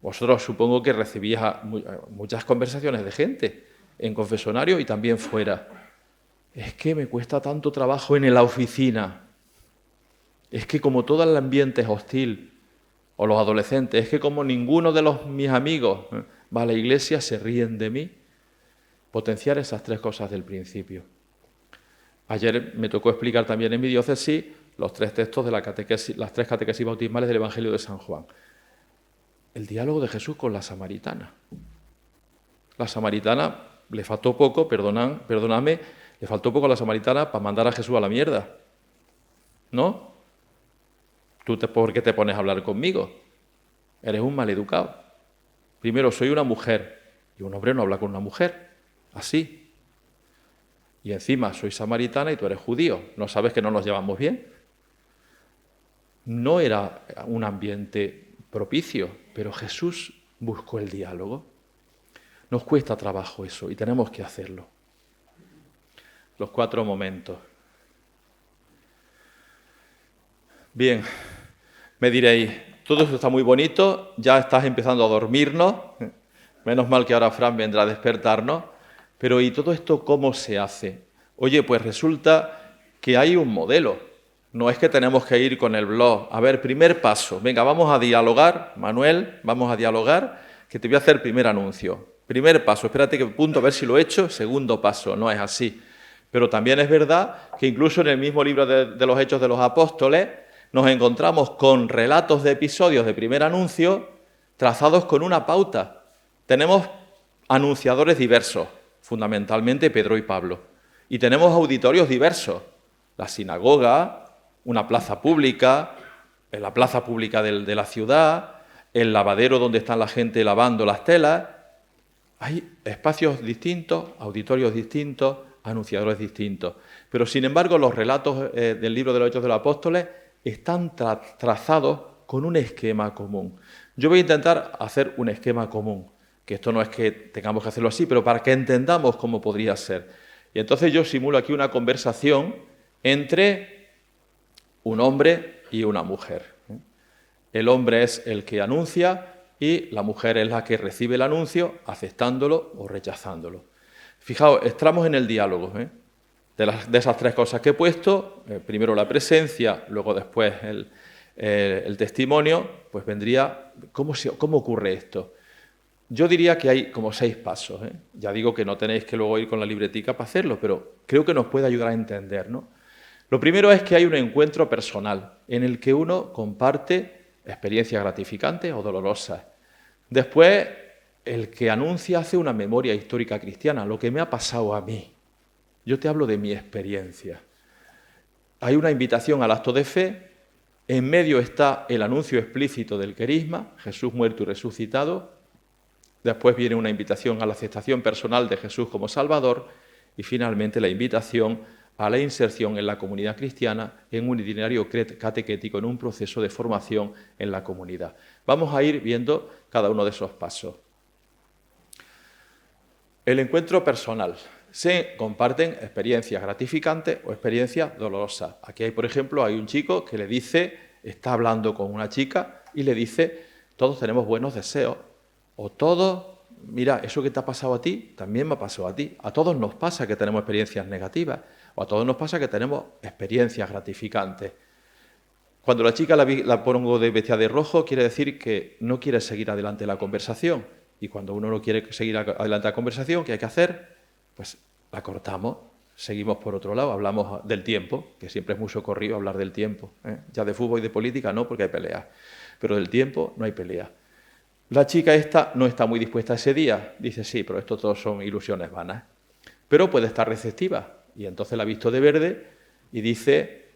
Vosotros supongo que recibís muchas conversaciones de gente en confesionario y también fuera. Es que me cuesta tanto trabajo en la oficina. Es que como todo el ambiente es hostil, o los adolescentes, es que como ninguno de mis amigos va a la iglesia, se ríen de mí. Potenciar esas 3 cosas del principio. Ayer me tocó explicar también en mi diócesis los 3 textos de las 3 catequesis bautismales del Evangelio de San Juan. El diálogo de Jesús con la samaritana. La samaritana le faltó poco, perdóname, le faltó poco a la samaritana para mandar a Jesús a la mierda. ¿No? ¿Por qué te pones a hablar conmigo? Eres un maleducado. Primero, soy una mujer, y un hombre no habla con una mujer, así. Y encima soy samaritana y tú eres judío. ¿No sabes que no nos llevamos bien? No era un ambiente propicio, pero Jesús buscó el diálogo. Nos cuesta trabajo eso y tenemos que hacerlo. Los 4 momentos. Bien, me diréis, todo esto está muy bonito, ya estás empezando a dormirnos, menos mal que ahora Fran vendrá a despertarnos, pero ¿y todo esto cómo se hace? Oye, pues resulta que hay un modelo, no es que tenemos que ir con el blog. A ver, primer paso, venga, vamos a dialogar, Manuel, vamos a dialogar, que te voy a hacer primer anuncio. Primer paso, espérate que punto a ver si lo he hecho, segundo paso, no es así. Pero también es verdad que incluso en el mismo libro de los Hechos de los Apóstoles nos encontramos con relatos de episodios de primer anuncio trazados con una pauta. Tenemos anunciadores diversos, fundamentalmente Pedro y Pablo, y tenemos auditorios diversos, la sinagoga, una plaza pública, en la plaza pública de la ciudad, el lavadero donde está la gente lavando las telas. Hay espacios distintos, auditorios distintos, anunciadores distintos. Pero, sin embargo, los relatos del libro de los Hechos de los Apóstoles están trazados con un esquema común. Yo voy a intentar hacer un esquema común, que esto no es que tengamos que hacerlo así, pero para que entendamos cómo podría ser. Y entonces yo simulo aquí una conversación entre un hombre y una mujer. El hombre es el que anuncia y la mujer es la que recibe el anuncio, aceptándolo o rechazándolo. Fijaos, estamos en el diálogo, de esas 3 cosas que he puesto, primero la presencia, luego después el testimonio, pues vendría, ¿cómo ocurre esto? Yo diría que hay como 6 pasos. Ya digo que no tenéis que luego ir con la libretica para hacerlo, pero creo que nos puede ayudar a entender, ¿no? Lo primero es que hay un encuentro personal en el que uno comparte experiencias gratificantes o dolorosas. Después, el que anuncia hace una memoria histórica cristiana, lo que me ha pasado a mí. Yo te hablo de mi experiencia. Hay una invitación al acto de fe, en medio está el anuncio explícito del querigma, Jesús muerto y resucitado. Después viene una invitación a la aceptación personal de Jesús como Salvador y finalmente la invitación a la inserción en la comunidad cristiana en un itinerario catequético, en un proceso de formación en la comunidad. Vamos a ir viendo cada uno de esos pasos. El encuentro personal. Se comparten experiencias gratificantes o experiencias dolorosas. Aquí hay, por ejemplo, hay un chico que le dice, está hablando con una chica y le dice, todos tenemos buenos deseos, o todos, mira, eso que te ha pasado a ti, también me ha pasado a ti. A todos nos pasa que tenemos experiencias negativas, o a todos nos pasa que tenemos experiencias gratificantes. Cuando la chica la pongo de vestida de rojo, quiere decir que no quiere seguir adelante la conversación. Y cuando uno no quiere seguir adelante la conversación, ¿qué hay que hacer? Pues la cortamos, seguimos por otro lado, hablamos del tiempo, que siempre es muy socorrido hablar del tiempo. Ya de fútbol y de política no, porque hay peleas. Pero del tiempo no hay pelea. La chica esta no está muy dispuesta ese día. Dice, sí, pero esto todo son ilusiones vanas. Pero puede estar receptiva. Y entonces la ha visto de verde y dice,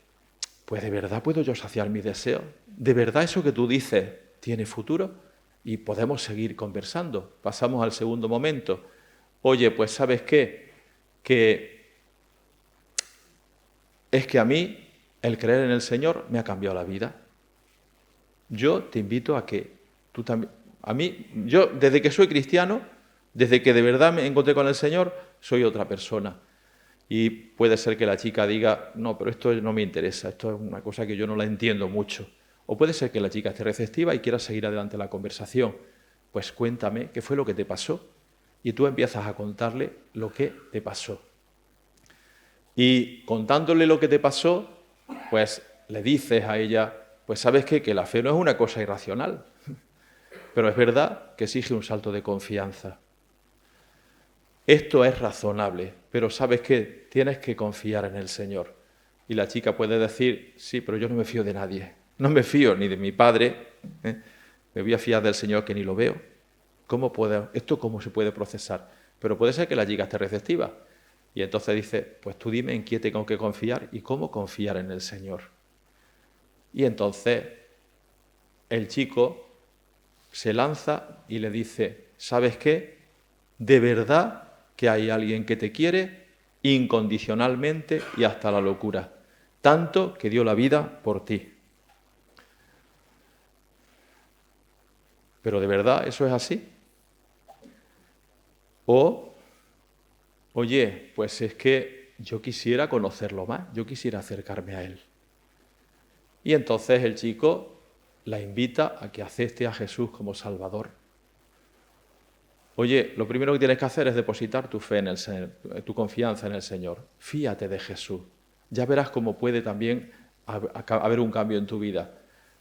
pues ¿de verdad puedo yo saciar mis deseos? ¿De verdad eso que tú dices tiene futuro? Y podemos seguir conversando. Pasamos al segundo momento. Oye, pues ¿sabes qué? Que es que a mí el creer en el Señor me ha cambiado la vida. Yo te invito a que tú también... A mí, yo desde que soy cristiano, desde que de verdad me encontré con el Señor, soy otra persona. Y puede ser que la chica diga, no, pero esto no me interesa, esto es una cosa que yo no la entiendo mucho. O puede ser que la chica esté receptiva y quiera seguir adelante la conversación. Pues cuéntame, ¿qué fue lo que te pasó? Y tú empiezas a contarle lo que te pasó. Y contándole lo que te pasó, pues le dices a ella, pues ¿sabes qué? Que la fe no es una cosa irracional, pero es verdad que exige un salto de confianza. Esto es razonable, pero ¿sabes qué? Tienes que confiar en el Señor. Y la chica puede decir, sí, pero yo no me fío de nadie. No me fío ni de mi padre, me voy a fiar del Señor que ni lo veo. ¿Esto cómo se puede procesar? Pero puede ser que la chica esté receptiva. Y entonces dice, pues tú dime en quién tengo que confiar y cómo confiar en el Señor. Y entonces el chico se lanza y le dice, ¿sabes qué? De verdad que hay alguien que te quiere incondicionalmente y hasta la locura, tanto que dio la vida por ti. ¿Pero de verdad eso es así? O, oye, pues es que yo quisiera conocerlo más, yo quisiera acercarme a él. Y entonces el chico la invita a que acepte a Jesús como Salvador. Oye, lo primero que tienes que hacer es depositar tu fe en el Señor, tu confianza en el Señor. Fíate de Jesús. Ya verás cómo puede también haber un cambio en tu vida.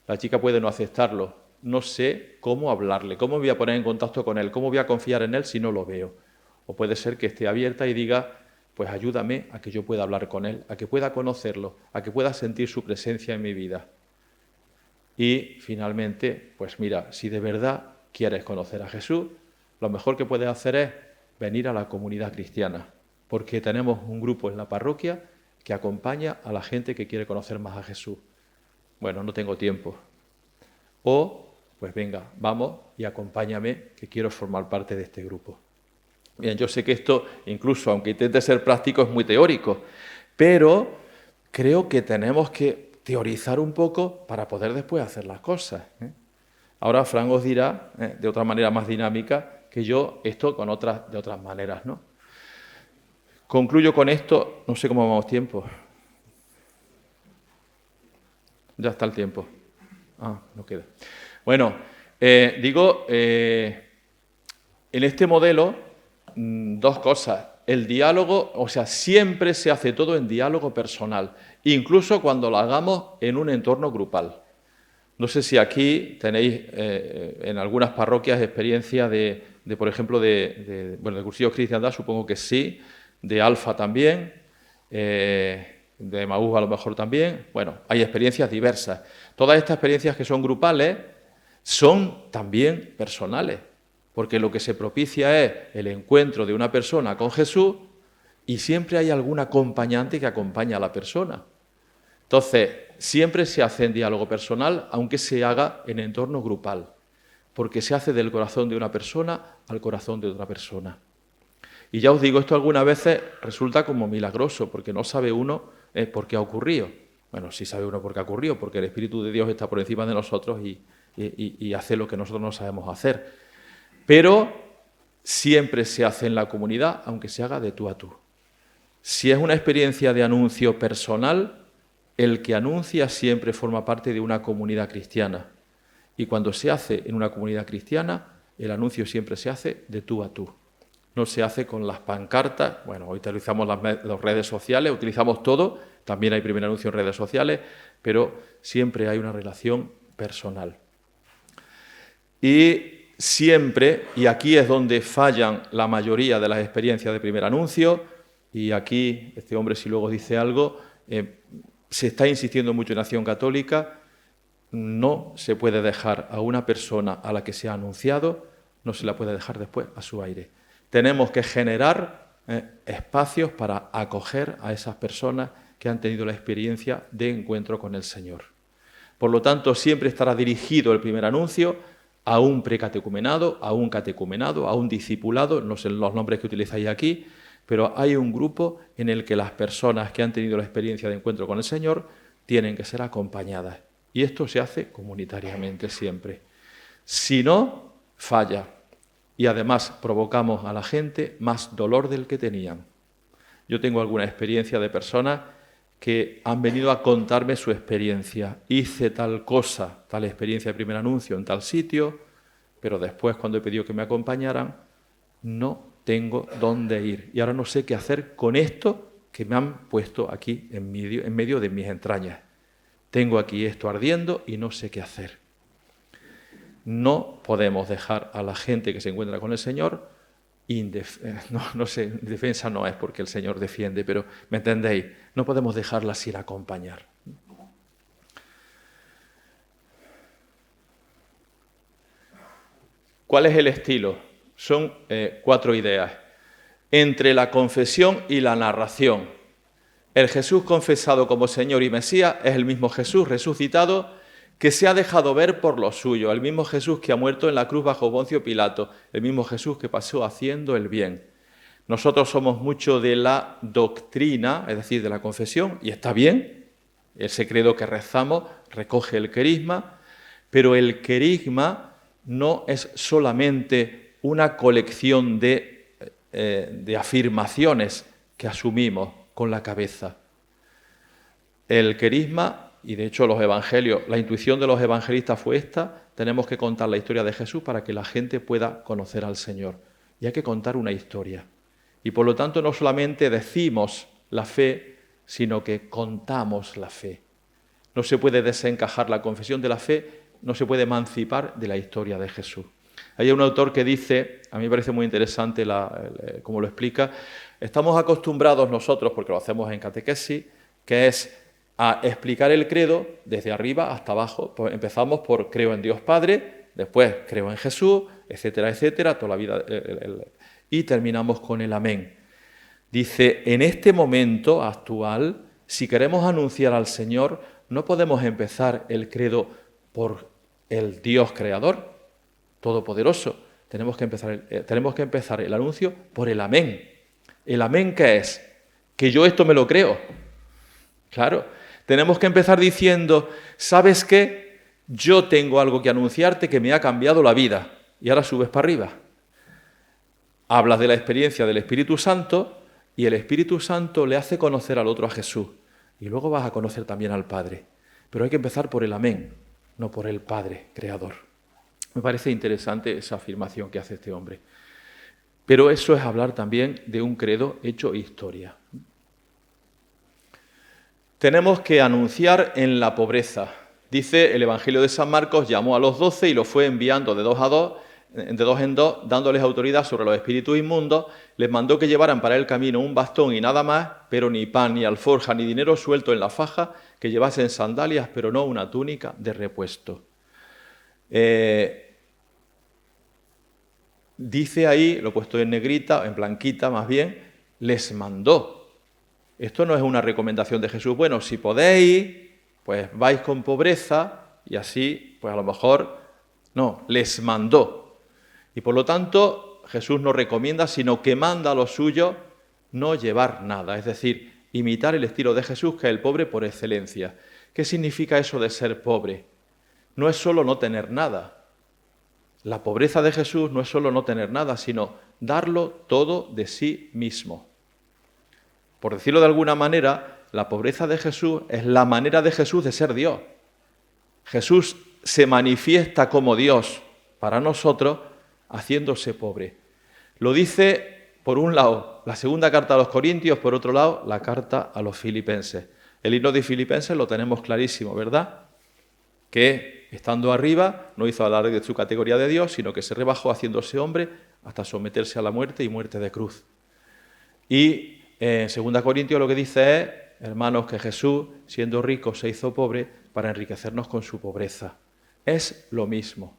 La chica puede no aceptarlo. No sé cómo hablarle, cómo me voy a poner en contacto con él, cómo voy a confiar en él si no lo veo. O puede ser que esté abierta y diga, pues ayúdame a que yo pueda hablar con él, a que pueda conocerlo, a que pueda sentir su presencia en mi vida. Y finalmente, pues mira, si de verdad quieres conocer a Jesús, lo mejor que puedes hacer es venir a la comunidad cristiana, porque tenemos un grupo en la parroquia que acompaña a la gente que quiere conocer más a Jesús. Bueno, no tengo tiempo. O, pues venga, vamos y acompáñame, que quiero formar parte de este grupo. Bien, yo sé que esto, incluso aunque intente ser práctico, es muy teórico, pero creo que tenemos que teorizar un poco para poder después hacer las cosas. Ahora Fran os dirá, de otra manera más dinámica, que yo esto de otras maneras, ¿no? Concluyo con esto, no sé cómo vamos tiempo. Ya está el tiempo. Ah, no queda. Bueno, en este modelo, dos cosas. El diálogo, o sea, siempre se hace todo en diálogo personal, incluso cuando lo hagamos en un entorno grupal. No sé si aquí tenéis en algunas parroquias experiencia por ejemplo, de cursillos de cristiandad, supongo que sí, de Alfa también, de Maús a lo mejor también. Bueno, hay experiencias diversas. Todas estas experiencias que son grupales son también personales, porque lo que se propicia es el encuentro de una persona con Jesús y siempre hay algún acompañante que acompaña a la persona. Entonces, siempre se hace en diálogo personal, aunque se haga en entorno grupal, porque se hace del corazón de una persona al corazón de otra persona. Y ya os digo, esto algunas veces resulta como milagroso, porque no sabe uno por qué ha ocurrido. Bueno, sí sabe uno por qué ha ocurrido, porque el Espíritu de Dios está por encima de nosotros y hace lo que nosotros no sabemos hacer. Pero siempre se hace en la comunidad, aunque se haga de tú a tú. Si es una experiencia de anuncio personal, el que anuncia siempre forma parte de una comunidad cristiana. Y cuando se hace en una comunidad cristiana, el anuncio siempre se hace de tú a tú. No se hace con las pancartas. Bueno, hoy utilizamos las redes sociales, utilizamos todo. También hay primer anuncio en redes sociales, pero siempre hay una relación personal. Y siempre, y aquí es donde fallan la mayoría de las experiencias de primer anuncio, y aquí este hombre si luego dice algo, se está insistiendo mucho en Acción Católica, no se puede dejar a una persona a la que se ha anunciado, no se la puede dejar después a su aire. Tenemos que generar espacios para acoger a esas personas que han tenido la experiencia de encuentro con el Señor. Por lo tanto, siempre estará dirigido el primer anuncio a un precatecumenado, a un catecumenado, a un discipulado, no sé los nombres que utilizáis aquí, pero hay un grupo en el que las personas que han tenido la experiencia de encuentro con el Señor tienen que ser acompañadas. Y esto se hace comunitariamente siempre. Si no, falla. Y además provocamos a la gente más dolor del que tenían. Yo tengo alguna experiencia de personas que han venido a contarme su experiencia. Hice tal cosa, tal experiencia de primer anuncio en tal sitio, pero después cuando he pedido que me acompañaran, no tengo dónde ir. Y ahora no sé qué hacer con esto que me han puesto aquí en medio de mis entrañas. Tengo aquí esto ardiendo y no sé qué hacer. No podemos dejar a la gente que se encuentra con el Señor indefensa no es porque el Señor defiende, pero ¿me entendéis? No podemos dejarla sin acompañar. ¿Cuál es el estilo? Son 4 ideas. Entre la confesión y la narración. El Jesús confesado como Señor y Mesías es el mismo Jesús resucitado que se ha dejado ver por los suyos, el mismo Jesús que ha muerto en la cruz bajo Poncio Pilato, el mismo Jesús que pasó haciendo el bien. Nosotros somos mucho de la doctrina, es decir, de la confesión, y está bien, ese credo que rezamos recoge el querigma, pero el querigma no es solamente una colección de afirmaciones que asumimos con la cabeza. El querigma, y de hecho los evangelios, la intuición de los evangelistas fue esta: tenemos que contar la historia de Jesús para que la gente pueda conocer al Señor. Y hay que contar una historia. Y por lo tanto no solamente decimos la fe, sino que contamos la fe. No se puede desencajar la confesión de la fe, no se puede emancipar de la historia de Jesús. Hay un autor que dice, a mí me parece muy interesante cómo lo explica: estamos acostumbrados nosotros, porque lo hacemos en catequesis, que es a explicar el credo desde arriba hasta abajo. Pues empezamos por creo en Dios Padre, después creo en Jesús, etcétera, etcétera, toda la vida, y terminamos con el amén. Dice, en este momento actual, si queremos anunciar al Señor, no podemos empezar el credo por el Dios creador, todopoderoso. Tenemos que empezar el anuncio por el amén. ¿El amén qué es? Que yo esto me lo creo. Claro, tenemos que empezar diciendo, ¿sabes qué? Yo tengo algo que anunciarte que me ha cambiado la vida. Y ahora subes para arriba. Hablas de la experiencia del Espíritu Santo y el Espíritu Santo le hace conocer al otro a Jesús. Y luego vas a conocer también al Padre. Pero hay que empezar por el amén, no por el Padre creador. Me parece interesante esa afirmación que hace este hombre. Pero eso es hablar también de un credo hecho historia. Tenemos que anunciar en la pobreza. Dice el Evangelio de San Marcos, llamó a los 12 y los fue enviando de dos en dos, dándoles autoridad sobre los espíritus inmundos. Les mandó que llevaran para el camino un bastón y nada más, pero ni pan, ni alforja, ni dinero suelto en la faja, que llevasen sandalias, pero no una túnica de repuesto. Dice ahí, lo he puesto en negrita, en blanquita más bien, les mandó. Esto no es una recomendación de Jesús. Bueno, si podéis, pues vais con pobreza y así, pues a lo mejor, no, les mandó. Y por lo tanto, Jesús no recomienda, sino que manda a los suyos no llevar nada, es decir, imitar el estilo de Jesús, que es el pobre por excelencia. ¿Qué significa eso de ser pobre? No es solo no tener nada. La pobreza de Jesús no es solo no tener nada, sino darlo todo de sí mismo. Por decirlo de alguna manera, la pobreza de Jesús es la manera de Jesús de ser Dios. Jesús se manifiesta como Dios para nosotros haciéndose pobre. Lo dice, por un lado, la segunda carta a los Corintios, por otro lado, la carta a los Filipenses. El himno de Filipenses lo tenemos clarísimo, ¿verdad? Que estando arriba no hizo alarde de su categoría de Dios, sino que se rebajó haciéndose hombre hasta someterse a la muerte y muerte de cruz. Y en 2 Corintios lo que dice es, hermanos, que Jesús, siendo rico, se hizo pobre para enriquecernos con su pobreza. Es lo mismo.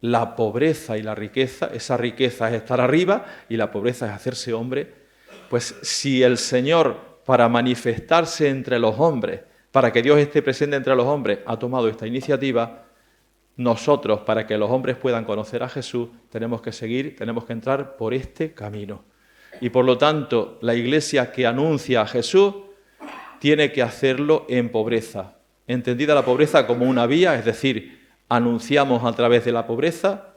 La pobreza y la riqueza, esa riqueza es estar arriba y la pobreza es hacerse hombre. Pues si el Señor, para manifestarse entre los hombres, para que Dios esté presente entre los hombres, ha tomado esta iniciativa, nosotros, para que los hombres puedan conocer a Jesús, tenemos que entrar por este camino. Y por lo tanto, la Iglesia que anuncia a Jesús tiene que hacerlo en pobreza. Entendida la pobreza como una vía, es decir, anunciamos a través de la pobreza,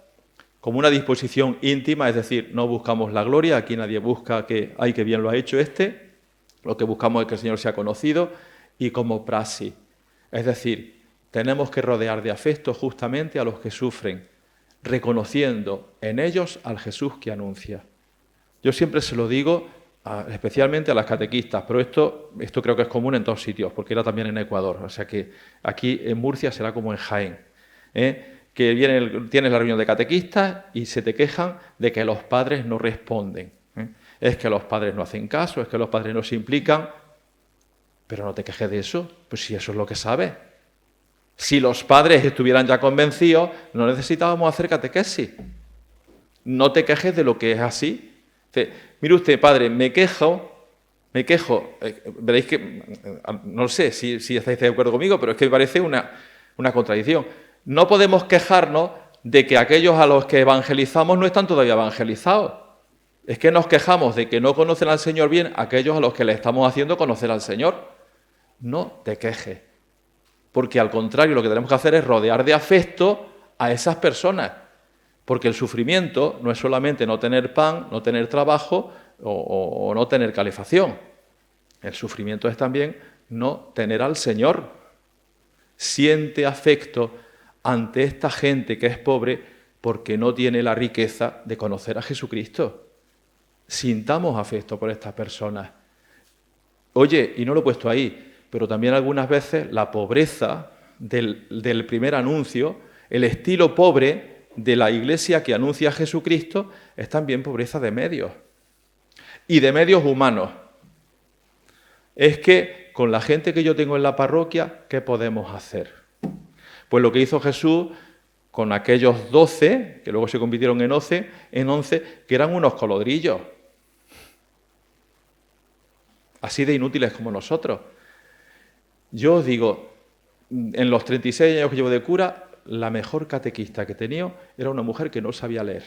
como una disposición íntima, es decir, no buscamos la gloria, aquí nadie busca que, ¡ay, qué bien lo ha hecho este! Lo que buscamos es que el Señor sea conocido, y como praxis. Es decir, tenemos que rodear de afecto justamente a los que sufren, reconociendo en ellos al Jesús que anuncia. Yo siempre se lo digo, especialmente a las catequistas, pero esto creo que es común en todos sitios, porque era también en Ecuador. O sea que aquí en Murcia será como en Jaén. Que tienes la reunión de catequistas y se te quejan de que los padres no responden. Es que los padres no hacen caso, es que los padres no se implican. Pero no te quejes de eso, pues si eso es lo que sabes. Si los padres estuvieran ya convencidos, no necesitábamos hacer catequesis. No te quejes de lo que es así. Mire usted, padre, me quejo, veréis que, no sé si estáis de acuerdo conmigo, pero es que me parece una contradicción. No podemos quejarnos de que aquellos a los que evangelizamos no están todavía evangelizados. Es que nos quejamos de que no conocen al Señor bien aquellos a los que le estamos haciendo conocer al Señor. No te quejes, porque al contrario lo que tenemos que hacer es rodear de afecto a esas personas, porque el sufrimiento no es solamente no tener pan, no tener trabajo o no tener calefacción. El sufrimiento es también no tener al Señor. Siente afecto ante esta gente que es pobre porque no tiene la riqueza de conocer a Jesucristo. Sintamos afecto por estas personas. Oye, y no lo he puesto ahí, pero también algunas veces la pobreza del primer anuncio, el estilo pobre de la iglesia que anuncia a Jesucristo, es también pobreza de medios. Y de medios humanos. Es que con la gente que yo tengo en la parroquia, ¿qué podemos hacer? Pues lo que hizo Jesús con aquellos 12, que luego se convirtieron en 11, que eran unos colodrillos. Así de inútiles como nosotros. Yo os digo, en los 36 años que llevo de cura, la mejor catequista que he tenido era una mujer que no sabía leer.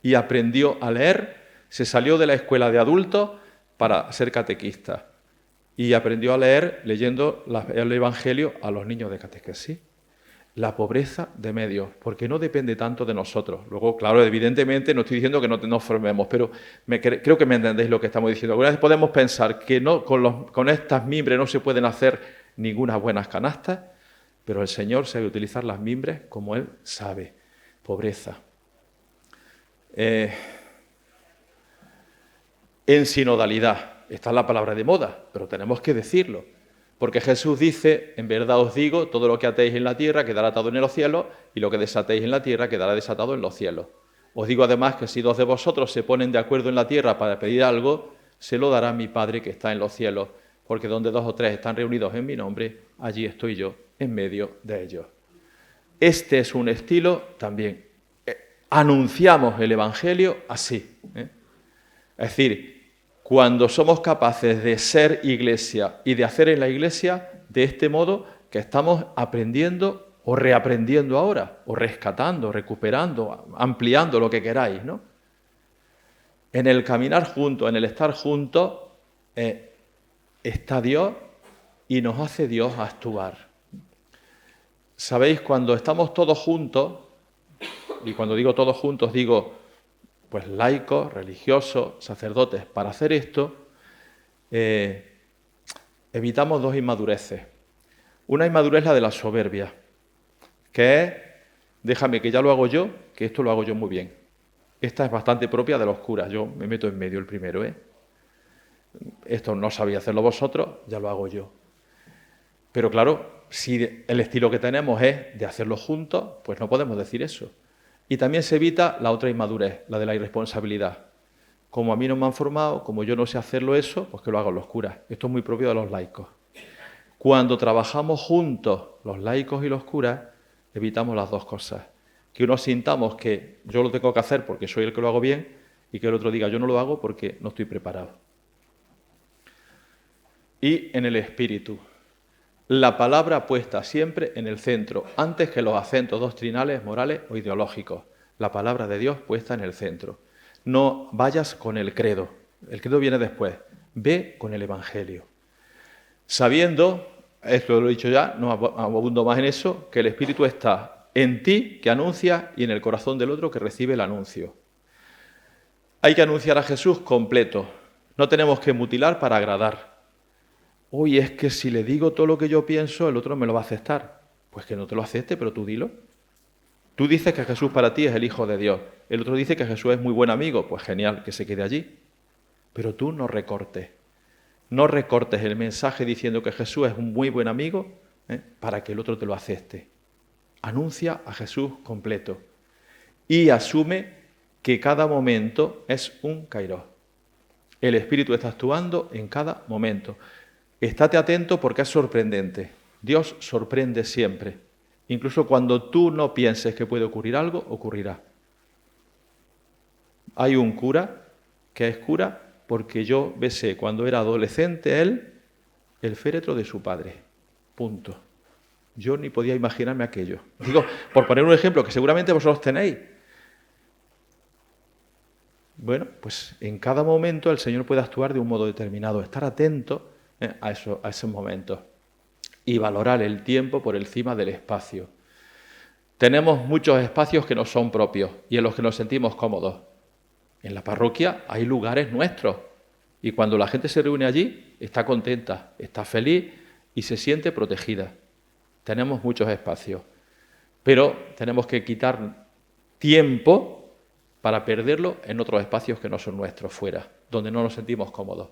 Y aprendió a leer, se salió de la escuela de adultos para ser catequista. Y aprendió a leer leyendo el Evangelio a los niños de catequesis. La pobreza de medios, porque no depende tanto de nosotros. Luego, claro, evidentemente no estoy diciendo que no nos formemos, pero creo que me entendéis lo que estamos diciendo. Algunas veces podemos pensar que no, con estas mimbres no se pueden hacer ninguna buenas canastas, pero el Señor sabe utilizar las mimbres como Él sabe. Pobreza. En sinodalidad. Esta es la palabra de moda, pero tenemos que decirlo. Porque Jesús dice, en verdad os digo, todo lo que atéis en la tierra quedará atado en los cielos, y lo que desatéis en la tierra quedará desatado en los cielos. Os digo además que si dos de vosotros se ponen de acuerdo en la tierra para pedir algo, se lo dará mi Padre que está en los cielos, porque donde 2 o 3 están reunidos en mi nombre, allí estoy yo, en medio de ellos. Este es un estilo también. Anunciamos el Evangelio así. Es decir, cuando somos capaces de ser iglesia y de hacer en la iglesia de este modo que estamos aprendiendo o reaprendiendo ahora, o rescatando, recuperando, ampliando lo que queráis, ¿no? En el caminar juntos, en el estar juntos, está Dios y nos hace Dios actuar. Sabéis, cuando estamos todos juntos, y cuando digo todos juntos digo pues laicos, religiosos, sacerdotes, para hacer esto, evitamos 2 inmadureces. Una inmadurez es la de la soberbia, que es, déjame que ya lo hago yo, que esto lo hago yo muy bien. Esta es bastante propia de los curas, yo me meto en medio el primero, Esto no sabía hacerlo vosotros, ya lo hago yo. Pero claro, si el estilo que tenemos es de hacerlo juntos, pues no podemos decir eso. Y también se evita la otra inmadurez, la de la irresponsabilidad. Como a mí no me han formado, como yo no sé hacerlo eso, pues que lo hagan los curas. Esto es muy propio de los laicos. Cuando trabajamos juntos, los laicos y los curas, evitamos las dos cosas. Que uno sintamos que yo lo tengo que hacer porque soy el que lo hago bien, y que el otro diga yo no lo hago porque no estoy preparado. Y en el espíritu. La palabra puesta siempre en el centro, antes que los acentos doctrinales, morales o ideológicos. La palabra de Dios puesta en el centro. No vayas con el credo viene después. Ve con el Evangelio. Sabiendo, esto lo he dicho ya, no abundo más en eso, que el Espíritu está en ti, que anuncia, y en el corazón del otro, que recibe el anuncio. Hay que anunciar a Jesús completo. No tenemos que mutilar para agradar. Oye, es que si le digo todo lo que yo pienso, el otro me lo va a aceptar. Pues que no te lo acepte, pero tú dilo. Tú dices que Jesús para ti es el Hijo de Dios. El otro dice que Jesús es muy buen amigo. Pues genial, que se quede allí. Pero tú no recortes. No recortes el mensaje diciendo que Jesús es un muy buen amigo para que el otro te lo acepte. Anuncia a Jesús completo. Y asume que cada momento es un kairos. El Espíritu está actuando en cada momento. Estate atento porque es sorprendente. Dios sorprende siempre. Incluso cuando tú no pienses que puede ocurrir algo, ocurrirá. Hay un cura que es cura porque yo besé cuando era adolescente él el féretro de su padre. Punto. Yo ni podía imaginarme aquello. Digo, por poner un ejemplo que seguramente vosotros tenéis. Bueno, pues en cada momento el Señor puede actuar de un modo determinado, estar atento a esos momentos y valorar el tiempo por encima del espacio. Tenemos muchos espacios que no son propios y en los que nos sentimos cómodos. En la parroquia hay lugares nuestros y cuando la gente se reúne allí está contenta, está feliz y se siente protegida. Tenemos muchos espacios, pero tenemos que quitar tiempo para perderlo en otros espacios que no son nuestros, fuera, donde no nos sentimos cómodos.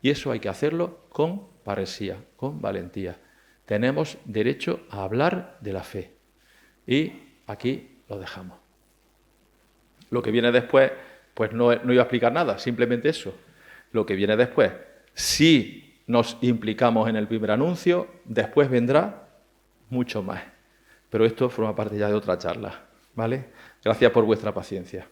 Y eso hay que hacerlo con parresía, con valentía. Tenemos derecho a hablar de la fe. Y aquí lo dejamos. Lo que viene después, pues no iba a explicar nada, simplemente eso. Lo que viene después, si nos implicamos en el primer anuncio, después vendrá mucho más. Pero esto forma parte ya de otra charla, ¿vale? Gracias por vuestra paciencia.